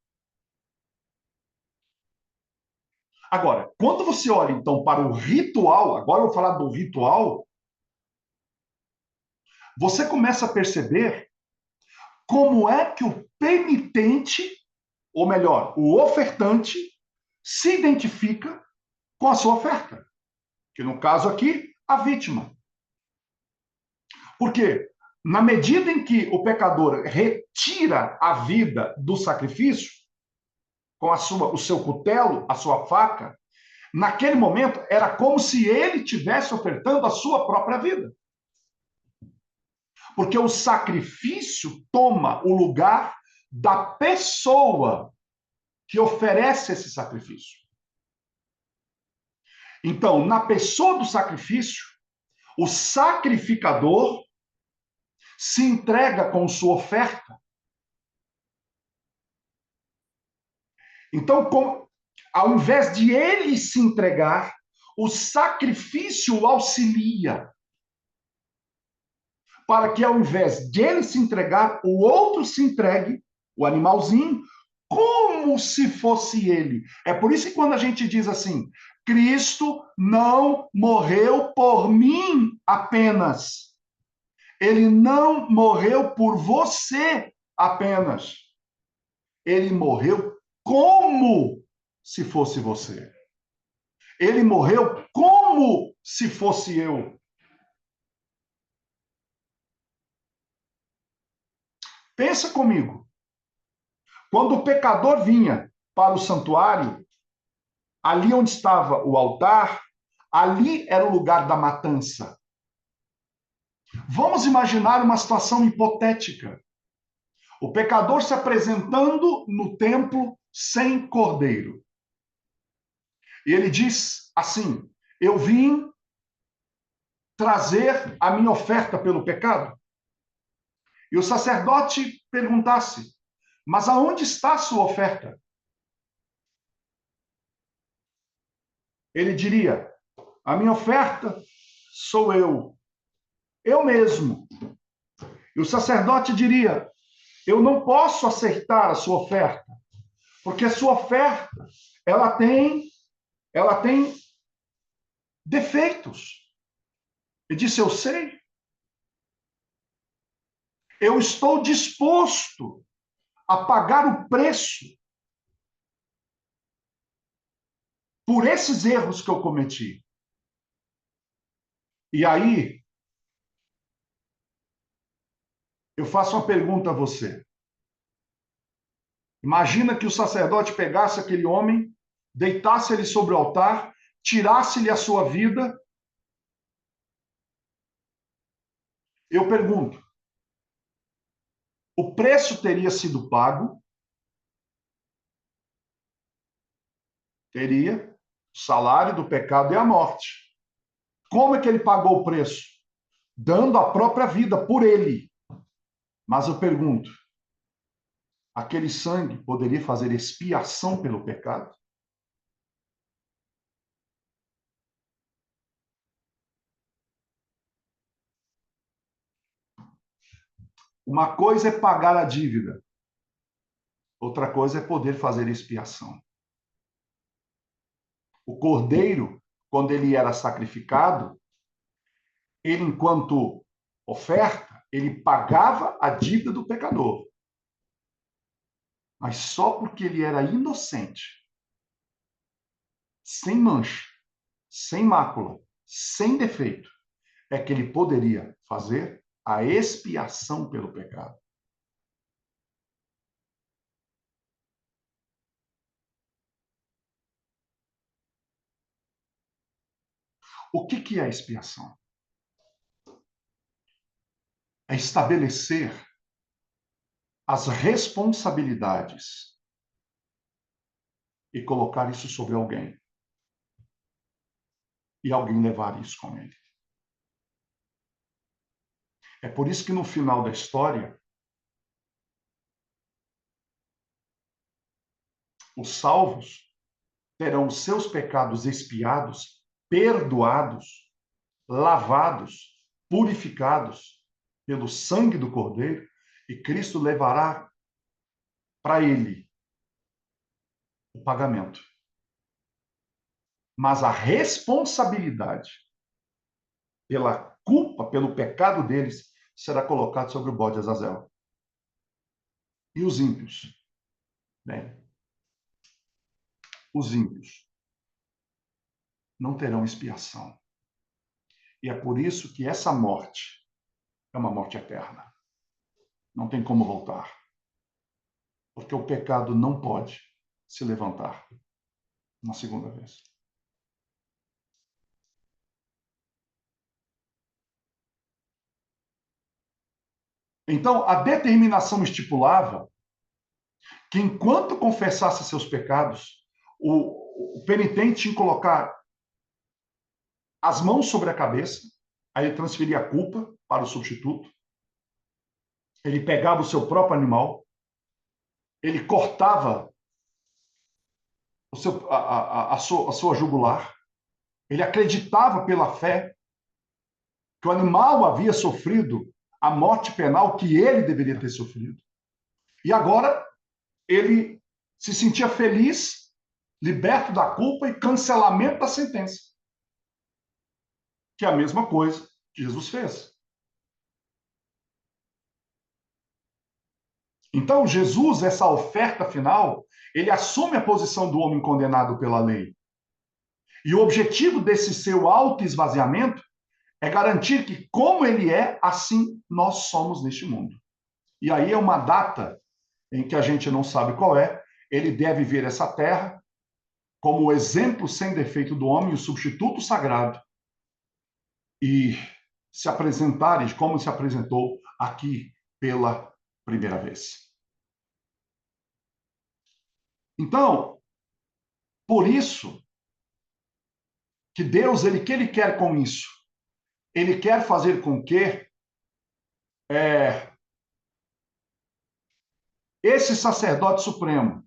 Agora, quando você olha então para o ritual, agora eu vou falar do ritual, você começa a perceber como é que o penitente, ou melhor, o ofertante, se identifica com a sua oferta. Que no caso aqui, a vítima. Porque na medida em que o pecador retira a vida do sacrifício, com o seu cutelo, a sua faca, naquele momento era como se ele tivesse ofertando a sua própria vida. Porque o sacrifício toma o lugar da pessoa que oferece esse sacrifício. Então, na pessoa do sacrifício, o sacrificador se entrega com sua oferta. Então, ao invés de ele se entregar, o sacrifício o auxilia. Para que, ao invés de ele se entregar, o outro se entregue, o animalzinho, como se fosse ele. É por isso que quando a gente diz assim, Cristo não morreu por mim apenas. Ele não morreu por você apenas. Ele morreu como se fosse você. Ele morreu como se fosse eu. Pensa comigo. Quando o pecador vinha para o santuário, ali onde estava o altar, ali era o lugar da matança. Vamos imaginar uma situação hipotética. O pecador se apresentando no templo sem cordeiro. E ele diz assim: eu vim trazer a minha oferta pelo pecado. E o sacerdote perguntasse: mas aonde está a sua oferta? Ele diria: a minha oferta sou eu mesmo. E o sacerdote diria: eu não posso aceitar a sua oferta, porque a sua oferta ela tem defeitos. Ele disse: eu sei. Eu estou disposto a pagar o preço por esses erros que eu cometi. E aí, eu faço uma pergunta a você. Imagina que o sacerdote pegasse aquele homem, deitasse ele sobre o altar, tirasse-lhe a sua vida. Eu pergunto: o preço teria sido pago? Teria. O salário do pecado é a morte. Como é que ele pagou o preço? Dando a própria vida por ele. Mas eu pergunto: aquele sangue poderia fazer expiação pelo pecado? Uma coisa é pagar a dívida, outra coisa é poder fazer expiação. O cordeiro, quando ele era sacrificado, ele, enquanto oferta, ele pagava a dívida do pecador. Mas só porque ele era inocente, sem mancha, sem mácula, sem defeito, é que ele poderia fazer a expiação pelo pecado. O que é a expiação? É estabelecer as responsabilidades e colocar isso sobre alguém. E alguém levar isso com ele. É por isso que no final da história, os salvos terão os seus pecados expiados, perdoados, lavados, purificados pelo sangue do Cordeiro, e Cristo levará para ele o pagamento. Mas a responsabilidade pela culpa, pelo pecado deles, será colocada sobre o bode Azazel. E os ímpios? Né? Os ímpios não terão expiação. E é por isso que essa morte é uma morte eterna. Não tem como voltar. Porque o pecado não pode se levantar uma segunda vez. Então, a determinação estipulava que enquanto confessasse seus pecados, o penitente tinha que colocar as mãos sobre a cabeça, aí ele transferia a culpa para o substituto, ele pegava o seu próprio animal, ele cortava a sua jugular, ele acreditava pela fé que o animal havia sofrido a morte penal que ele deveria ter sofrido. E agora ele se sentia feliz, liberto da culpa e cancelamento da sentença. Que é a mesma coisa que Jesus fez. Então, Jesus, essa oferta final, ele assume a posição do homem condenado pela lei. E o objetivo desse seu autoesvaziamento é garantir que, como ele é, assim nós somos neste mundo. E aí é uma data em que a gente não sabe qual é, ele deve ver essa terra como o exemplo sem defeito do homem, o substituto sagrado, e se apresentar como se apresentou aqui pela primeira vez. Então, por isso que Deus, que ele quer com isso? Ele quer fazer com que esse sacerdote supremo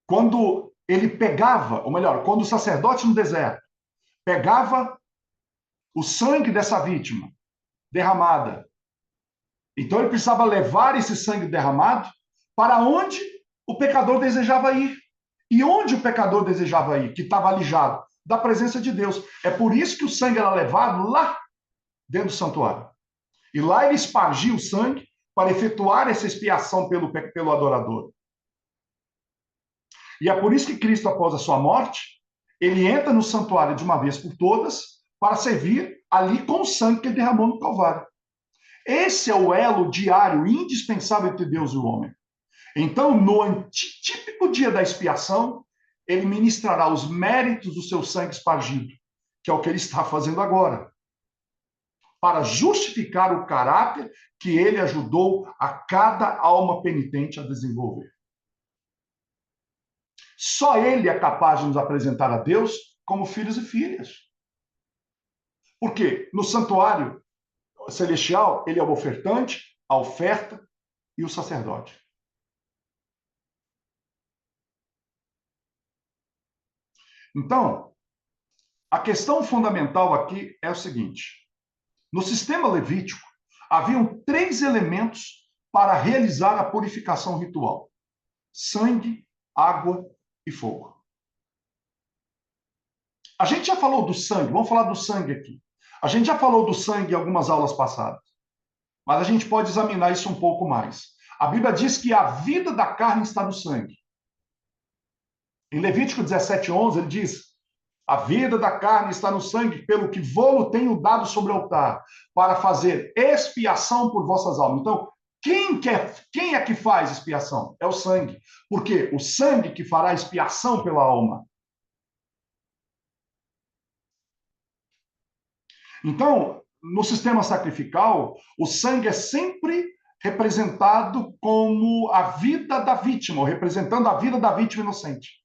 quando ele pegava, ou melhor, quando o sacerdote no deserto pegava o sangue dessa vítima derramada, então ele precisava levar esse sangue derramado para onde o pecador desejava ir. E onde o pecador desejava ir, que estava alijado? Da presença de Deus. É por isso que o sangue era levado lá dentro do santuário. E lá ele espargia o sangue para efetuar essa expiação pelo adorador. E é por isso que Cristo, após a sua morte, ele entra no santuário de uma vez por todas para servir ali com o sangue que ele derramou no Calvário. Esse é o elo diário, indispensável entre Deus e o homem. Então, no típico dia da expiação, ele ministrará os méritos do seu sangue espargido, que é o que ele está fazendo agora, para justificar o caráter que ele ajudou a cada alma penitente a desenvolver. Só ele é capaz de nos apresentar a Deus como filhos e filhas. Porque no santuário celestial, ele é o ofertante, a oferta e o sacerdote. Então, a questão fundamental aqui é o seguinte: no sistema levítico, haviam 3 elementos para realizar a purificação ritual: sangue, água e fogo. A gente já falou do sangue, vamos falar do sangue aqui. A gente já falou do sangue em algumas aulas passadas, mas a gente pode examinar isso um pouco mais. A Bíblia diz que a vida da carne está no sangue. Em Levítico 17:11, ele diz: a vida da carne está no sangue, pelo que vou-lo tenho dado sobre o altar, para fazer expiação por vossas almas. Então, quem é que faz expiação? É o sangue. Porque o sangue que fará expiação pela alma. Então, no sistema sacrificial, o sangue é sempre representado como a vida da vítima, ou representando a vida da vítima inocente.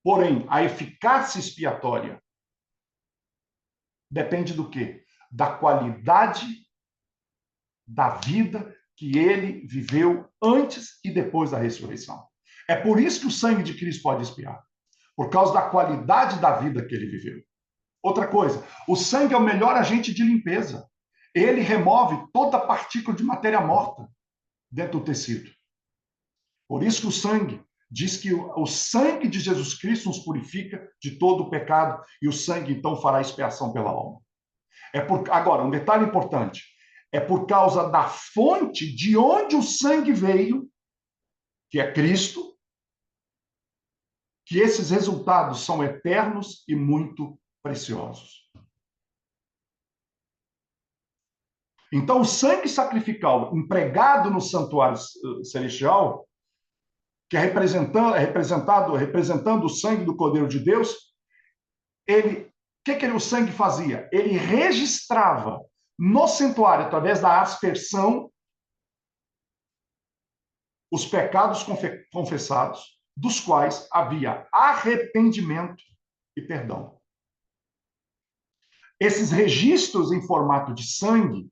Porém, a eficácia expiatória depende do quê? Da qualidade da vida que ele viveu antes e depois da ressurreição. É por isso que o sangue de Cristo pode expiar, por causa da qualidade da vida que ele viveu. Outra coisa, o sangue é o melhor agente de limpeza. Ele remove toda partícula de matéria morta dentro do tecido. Por isso que o sangue diz que o sangue de Jesus Cristo nos purifica de todo o pecado e o sangue então fará expiação pela alma. Agora, um detalhe importante, é por causa da fonte de onde o sangue veio, que é Cristo, que esses resultados são eternos e muito preciosos. Então, o sangue sacrificial empregado no santuário celestial, que é representando o sangue do Cordeiro de Deus, o sangue fazia? Ele registrava no santuário, através da aspersão, os pecados confessados, dos quais havia arrependimento e perdão. Esses registros em formato de sangue,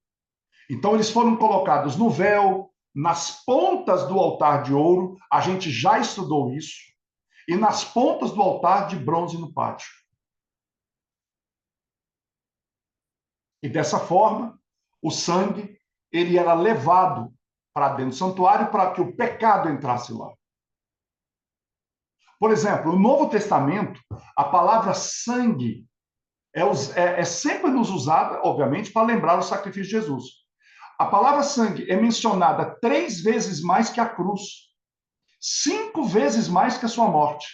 então eles foram colocados no véu, nas pontas do altar de ouro, a gente já estudou isso, e nas pontas do altar de bronze no pátio. E dessa forma, o sangue ele era levado para dentro do santuário para que o pecado entrasse lá. Por exemplo, no Novo Testamento, a palavra sangue é sempre nos usada, obviamente, para lembrar o sacrifício de Jesus. A palavra sangue é mencionada 3 vezes mais que a cruz, 5 vezes mais que a sua morte.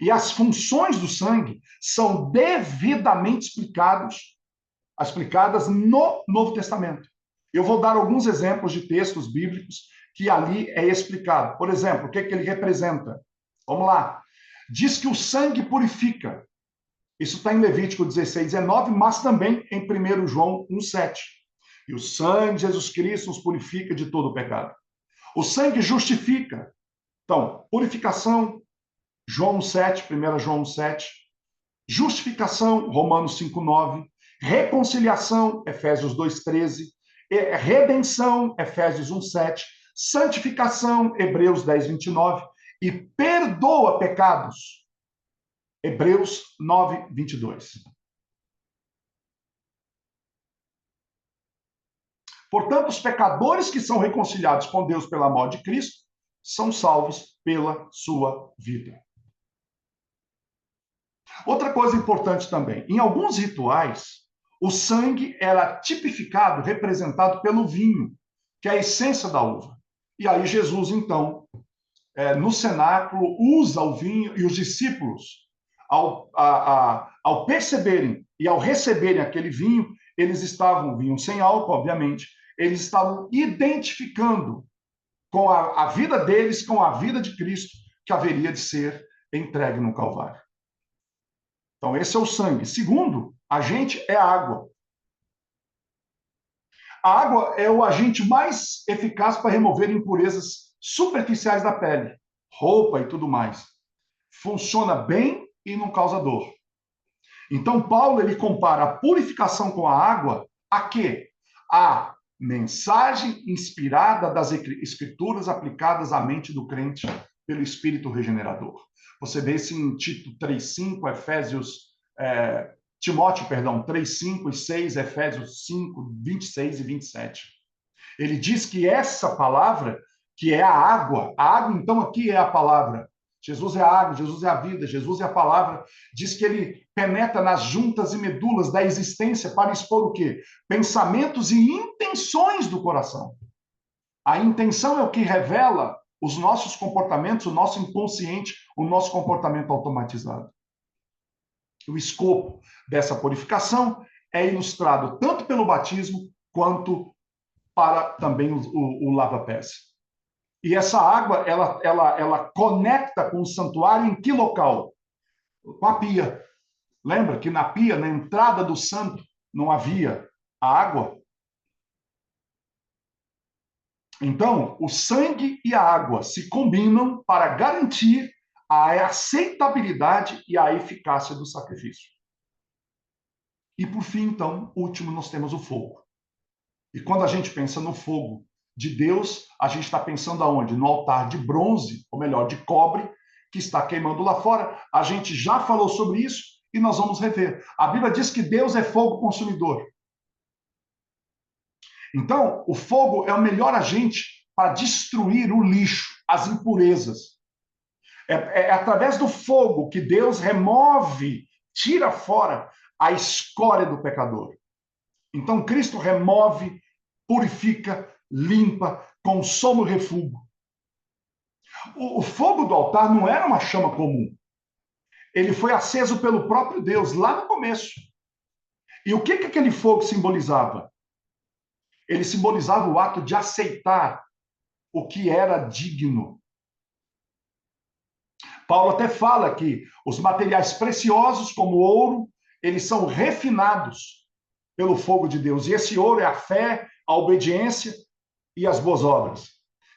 E as funções do sangue são devidamente explicadas no Novo Testamento. Eu vou dar alguns exemplos de textos bíblicos que ali é explicado. Por exemplo, o que ele representa? Vamos lá. Diz que o sangue purifica. Isso está em Levítico 16:19, mas também em 1 João 1:7. E o sangue de Jesus Cristo nos purifica de todo o pecado. O sangue justifica. Então, purificação, João 7, 1 João 7. Justificação, Romanos 5:9. Reconciliação, Efésios 2:13. Redenção, Efésios 1:7. Santificação, Hebreus 10:29. e perdoa pecados. Hebreus 9, 22. Portanto, os pecadores que são reconciliados com Deus pela morte de Cristo são salvos pela sua vida. Outra coisa importante também, em alguns rituais, o sangue era tipificado, representado pelo vinho, que é a essência da uva. E aí Jesus, então, no cenáculo, usa o vinho e os discípulos, ao perceberem e ao receberem aquele vinho, eles estavam, vinho sem álcool, obviamente, eles estavam identificando com a vida deles, com a vida de Cristo, que haveria de ser entregue no Calvário. Então, esse é o sangue. Segundo, agente é a água. A água é o agente mais eficaz para remover impurezas superficiais da pele, roupa e tudo mais. Funciona bem e não causa dor. Então, Paulo ele compara a purificação com a água a quê? A mensagem inspirada das Escrituras aplicadas à mente do crente pelo Espírito regenerador. Você vê isso em Tito 3,5, Timóteo, 3,5 e 6, Efésios 5, 26 e 27. Ele diz que essa palavra, que é a água então aqui é a palavra. Jesus é a água, Jesus é a vida, Jesus é a palavra. Diz que ele penetra nas juntas e medulas da existência para expor o quê? Pensamentos e intenções do coração. A intenção é o que revela os nossos comportamentos, o nosso inconsciente, o nosso comportamento automatizado. O escopo dessa purificação é ilustrado tanto pelo batismo quanto para também o lava-pés. E essa água, ela conecta com o santuário em que local? Com a pia. Lembra que na pia, na entrada do santo, não havia a água? Então, o sangue e a água se combinam para garantir a aceitabilidade e a eficácia do sacrifício. E por fim, então, último, nós temos o fogo. E quando a gente pensa no fogo de Deus, a gente está pensando aonde? No altar de bronze, ou melhor, de cobre, que está queimando lá fora. A gente já falou sobre isso e nós vamos rever. A Bíblia diz que Deus é fogo consumidor. Então, o fogo é o melhor agente para destruir o lixo, as impurezas. É através do fogo que Deus remove, tira fora a escória do pecador. Então, Cristo remove, purifica, limpa, consome o refúgio. O fogo do altar não era uma chama comum. Ele foi aceso pelo próprio Deus lá no começo. E o que aquele fogo simbolizava? Ele simbolizava o ato de aceitar o que era digno. Paulo até fala que os materiais preciosos, como o ouro, eles são refinados pelo fogo de Deus. E esse ouro é a fé, a obediência e as boas obras,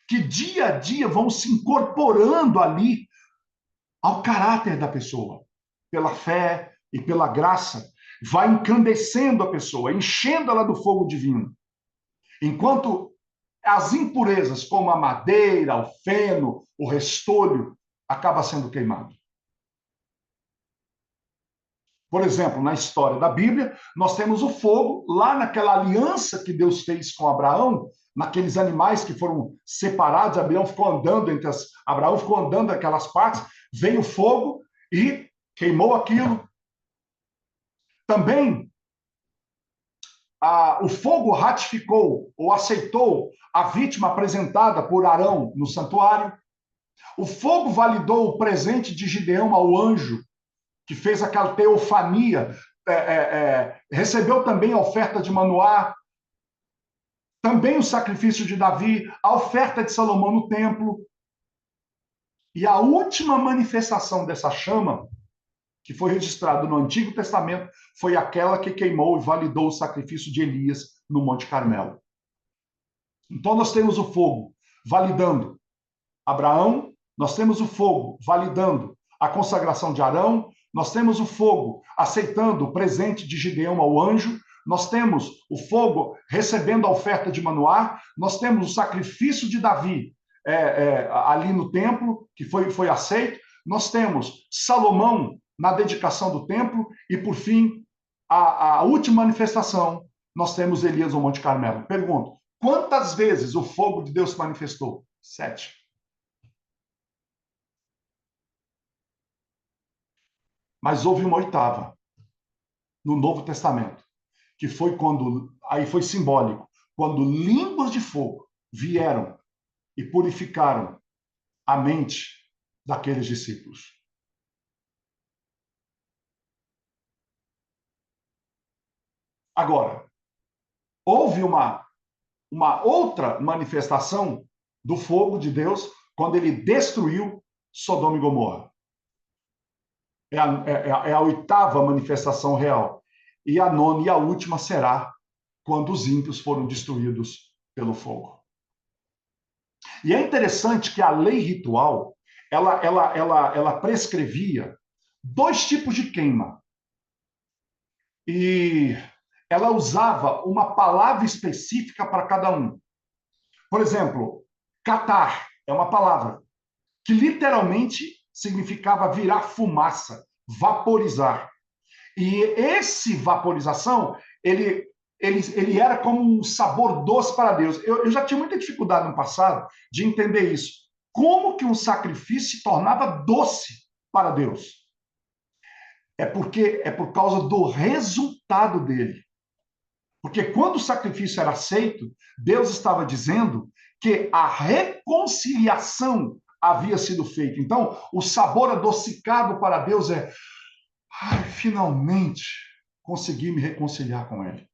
que dia a dia vão se incorporando ali ao caráter da pessoa, pela fé e pela graça, vai encandecendo a pessoa, enchendo ela do fogo divino. Enquanto as impurezas, como a madeira, o feno, o restolho, acaba sendo queimado. Por exemplo, na história da Bíblia, nós temos o fogo lá naquela aliança que Deus fez com Abraão, naqueles animais que foram separados, Abraão ficou andando aquelas partes, veio o fogo e queimou aquilo. Também o fogo ratificou ou aceitou a vítima apresentada por Arão no santuário. O fogo validou o presente de Gideão ao anjo, que fez aquela teofania, recebeu também a oferta de Manoá, também o sacrifício de Davi, a oferta de Salomão no templo. E a última manifestação dessa chama, que foi registrada no Antigo Testamento, foi aquela que queimou e validou o sacrifício de Elias no Monte Carmelo. Então nós temos o fogo validando Abraão, nós temos o fogo validando a consagração de Arão, nós temos o fogo aceitando o presente de Gideão ao anjo, nós temos o fogo recebendo a oferta de Manoá, nós temos o sacrifício de Davi ali no templo, que foi aceito. Nós temos Salomão na dedicação do templo e, por fim, a última manifestação, nós temos Elias no Monte Carmelo. Pergunto, quantas vezes o fogo de Deus se manifestou? 7. Mas houve uma oitava, no Novo Testamento, que foi quando, aí foi simbólico, quando línguas de fogo vieram e purificaram a mente daqueles discípulos. Agora, houve uma outra manifestação do fogo de Deus quando ele destruiu Sodoma e Gomorra. É a oitava manifestação real. E a nona e a última será quando os ímpios foram destruídos pelo fogo. E é interessante que a lei ritual, ela prescrevia 2 tipos de queima. E ela usava uma palavra específica para cada um. Por exemplo, catar é uma palavra que literalmente significava virar fumaça, vaporizar. E esse vaporização, ele era como um sabor doce para Deus. Eu já tinha muita dificuldade no passado de entender isso. Como que um sacrifício se tornava doce para Deus? É por causa do resultado dele. Porque quando o sacrifício era aceito, Deus estava dizendo que a reconciliação havia sido feita. Então, o sabor adocicado para Deus é: ai, finalmente consegui me reconciliar com Ele.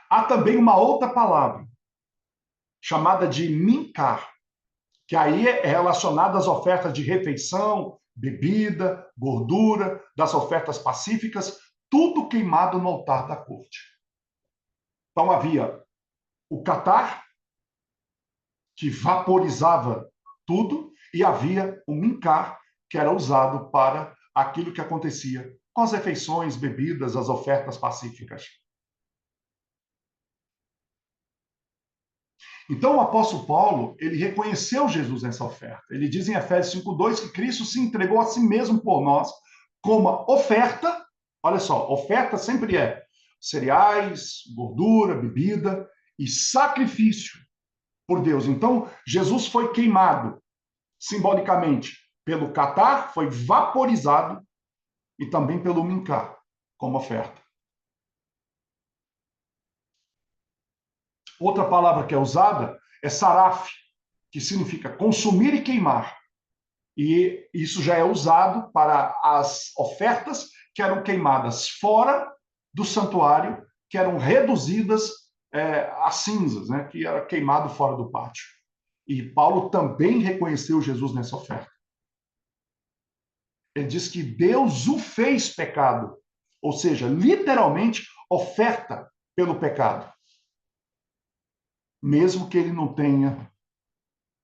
Há também uma outra palavra, chamada de mincar, que aí é relacionada às ofertas de refeição, bebida, gordura, das ofertas pacíficas, tudo queimado no altar da corte. Então havia o catar, que vaporizava tudo, e havia o mincar, que era usado para aquilo que acontecia com as refeições, bebidas, as ofertas pacíficas. Então, o apóstolo Paulo, ele reconheceu Jesus nessa oferta. Ele diz em Efésios 5:2 que Cristo se entregou a si mesmo por nós como oferta. Olha só, oferta sempre é cereais, gordura, bebida e sacrifício por Deus. Então, Jesus foi queimado simbolicamente pelo catar, foi vaporizado, e também pelo mincar, como oferta. Outra palavra que é usada é saraf, que significa consumir e queimar. E isso já é usado para as ofertas que eram queimadas fora do santuário, que eram reduzidas a cinzas, né, que era queimado fora do pátio. E Paulo também reconheceu Jesus nessa oferta. Ele diz que Deus o fez pecado, ou seja, literalmente oferta pelo pecado, mesmo que ele não tenha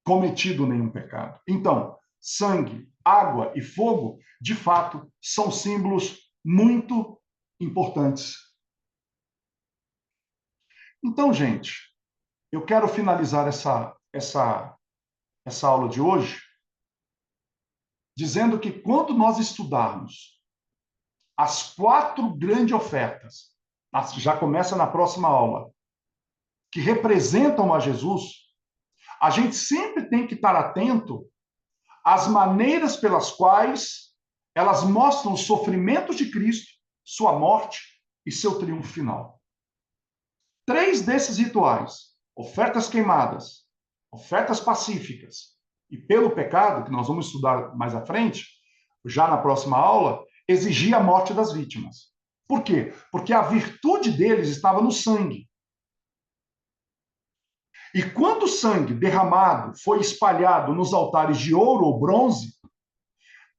cometido nenhum pecado. Então, sangue, água e fogo, de fato, são símbolos muito importantes. Então, gente, eu quero finalizar essa aula de hoje dizendo que quando nós estudarmos as 4 grandes ofertas, já começa na próxima aula, que representam a Jesus, a gente sempre tem que estar atento às maneiras pelas quais elas mostram os sofrimentos de Cristo, sua morte e seu triunfo final. 3 desses rituais, ofertas queimadas, ofertas pacíficas e pelo pecado, que nós vamos estudar mais à frente, já na próxima aula, exigia a morte das vítimas. Por quê? Porque a virtude deles estava no sangue. E quando o sangue derramado foi espalhado nos altares de ouro ou bronze,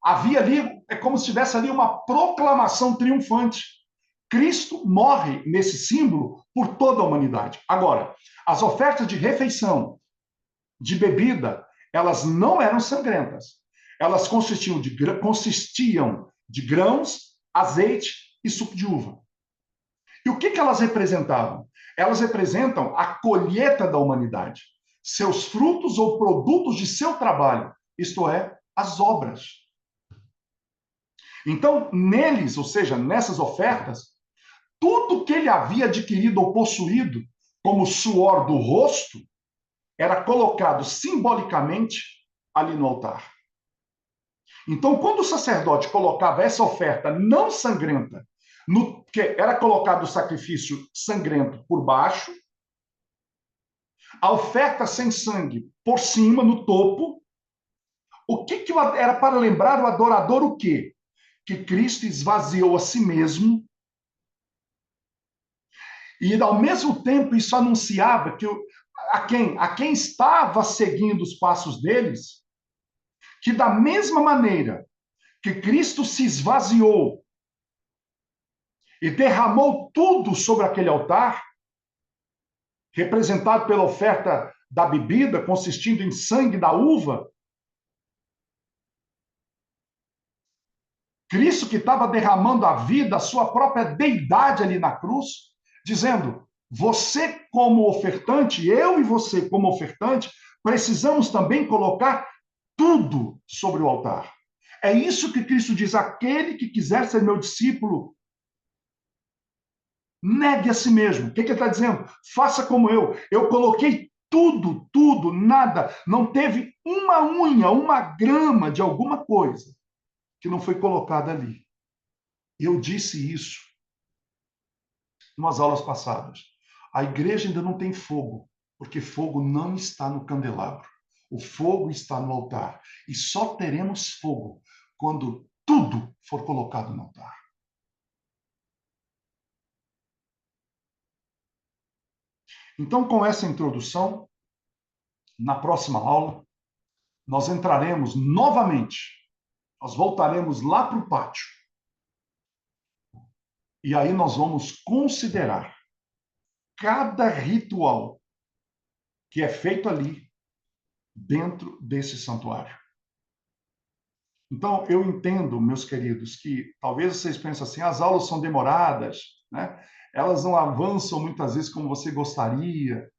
havia ali, é como se tivesse ali uma proclamação triunfante. Cristo morre nesse símbolo por toda a humanidade. Agora, as ofertas de refeição, de bebida, elas não eram sangrentas. Elas consistiam de grãos, azeite e suco de uva. E o que elas representavam? Elas representam a colheita da humanidade, seus frutos ou produtos de seu trabalho, isto é, as obras. Então, neles, ou seja, nessas ofertas, tudo que ele havia adquirido ou possuído, como suor do rosto, era colocado simbolicamente ali no altar. Então, quando o sacerdote colocava essa oferta não sangrenta, no que era colocado o sacrifício sangrento por baixo, a oferta sem sangue por cima, no topo, o que era para lembrar o adorador o quê? Que Cristo esvaziou a si mesmo e, ao mesmo tempo, isso anunciava que a quem estava seguindo os passos deles, que da mesma maneira que Cristo se esvaziou e derramou tudo sobre aquele altar, representado pela oferta da bebida, consistindo em sangue da uva, Cristo que estava derramando a vida, a sua própria deidade ali na cruz, dizendo: você como ofertante, eu e você como ofertante, precisamos também colocar tudo sobre o altar. É isso que Cristo diz: aquele que quiser ser meu discípulo, negue a si mesmo. O que ele está dizendo? Faça como eu. Eu coloquei tudo, tudo, nada. Não teve uma unha, uma grama de alguma coisa que não foi colocada ali. Eu disse isso nas aulas passadas. A igreja ainda não tem fogo, porque fogo não está no candelabro. O fogo está no altar. E só teremos fogo quando tudo for colocado no altar. Então, com essa introdução, na próxima aula, nós entraremos novamente, nós voltaremos lá para o pátio. E aí nós vamos considerar cada ritual que é feito ali dentro desse santuário. Então, eu entendo, meus queridos, que talvez vocês pensem assim, as aulas são demoradas, né? Elas não avançam muitas vezes como você gostaria,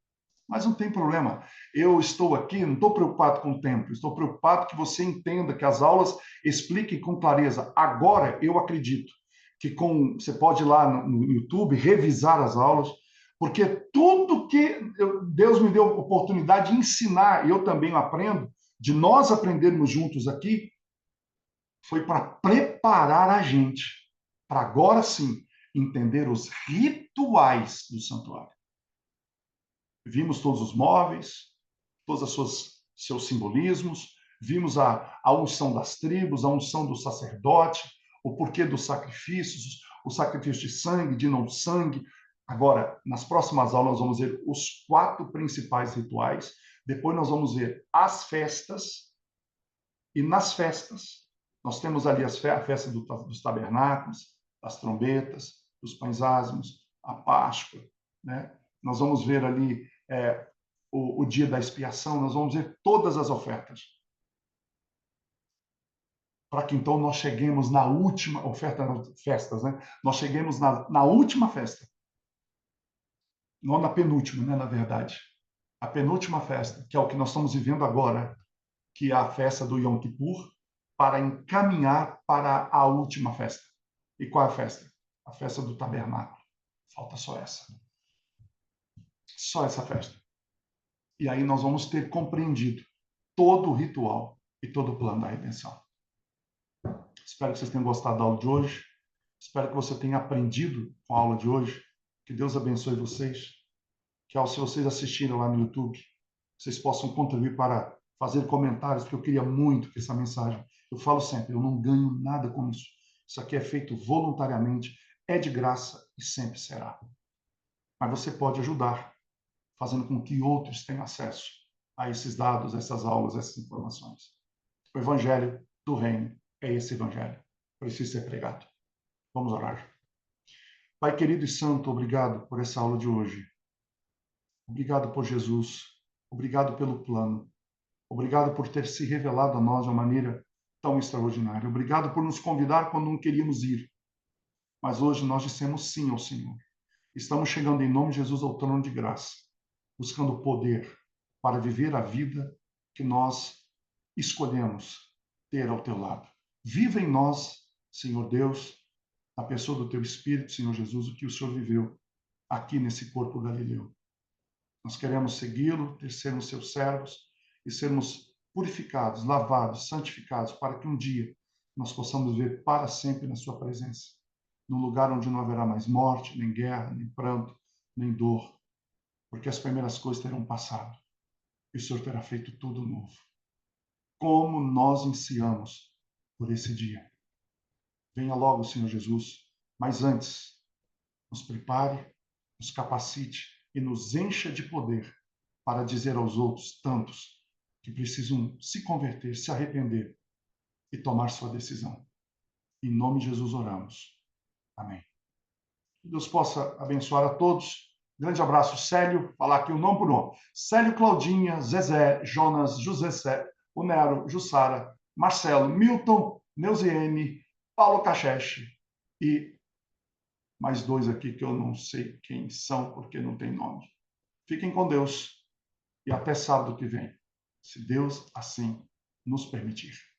mas não tem problema. Eu estou aqui, não estou preocupado com o tempo, estou preocupado que você entenda, que as aulas expliquem com clareza. Agora, eu acredito que você pode ir lá no YouTube, revisar as aulas, porque tudo que Deus me deu a oportunidade de ensinar, e eu também aprendo, de nós aprendermos juntos aqui, foi para preparar a gente, para agora sim entender os rituais do santuário. Vimos todos os móveis, todos os seus simbolismos, vimos a unção das tribos, a unção do sacerdote, o porquê dos sacrifícios, o sacrifício de sangue, de não sangue. Agora, nas próximas aulas, nós vamos ver os 4 principais rituais. Depois, nós vamos ver as festas. E nas festas, nós temos ali a festa dos tabernáculos, das trombetas, dos pães ázimos, a Páscoa, né? Nós vamos ver ali o dia da expiação, nós vamos ver todas as ofertas. Para que então nós cheguemos na última oferta, festas, né? Nós cheguemos na última festa. Não na penúltima, né, na verdade. A penúltima festa, que é o que nós estamos vivendo agora, que é a festa do Yom Kippur, para encaminhar para a última festa. E qual é a festa? A festa do tabernáculo. Falta só essa. Só essa festa. E aí nós vamos ter compreendido todo o ritual e todo o plano da redenção. Espero que vocês tenham gostado da aula de hoje. Espero que você tenha aprendido com a aula de hoje. Que Deus abençoe vocês. Que se vocês assistirem lá no YouTube, vocês possam contribuir para fazer comentários, porque eu queria muito que essa mensagem... Eu falo sempre, eu não ganho nada com isso. Isso aqui é feito voluntariamente, é de graça e sempre será. Mas você pode ajudar, fazendo com que outros tenham acesso a esses dados, essas aulas, essas informações. O Evangelho do Reino é esse Evangelho. Precisa ser pregado. Vamos orar. Pai querido e santo, obrigado por essa aula de hoje. Obrigado por Jesus. Obrigado pelo plano. Obrigado por ter se revelado a nós de uma maneira tão extraordinária. Obrigado por nos convidar quando não queríamos ir. Mas hoje nós dissemos sim ao Senhor. Estamos chegando em nome de Jesus ao trono de graça, buscando poder para viver a vida que nós escolhemos ter ao teu lado. Viva em nós, Senhor Deus, a pessoa do teu Espírito, Senhor Jesus, o que o Senhor viveu aqui nesse corpo galileu. Nós queremos segui-lo, sermos seus servos e sermos purificados, lavados, santificados, para que um dia nós possamos viver para sempre na sua presença, num lugar onde não haverá mais morte, nem guerra, nem pranto, nem dor, porque as primeiras coisas terão passado e o Senhor terá feito tudo novo. Como nós ansiamos por esse dia. Venha logo, Senhor Jesus, mas antes, nos prepare, nos capacite e nos encha de poder para dizer aos outros, tantos, que precisam se converter, se arrepender e tomar sua decisão. Em nome de Jesus oramos. Amém. Que Deus possa abençoar a todos. Grande abraço, Célio. Falar aqui o nome por nome. Célio, Claudinha, Zezé, Jonas, José, o Nero, Jussara, Marcelo, Milton, Neuziene, Paulo Cacheche e mais dois aqui que eu não sei quem são, porque não tem nome. Fiquem com Deus e até sábado que vem, se Deus assim nos permitir.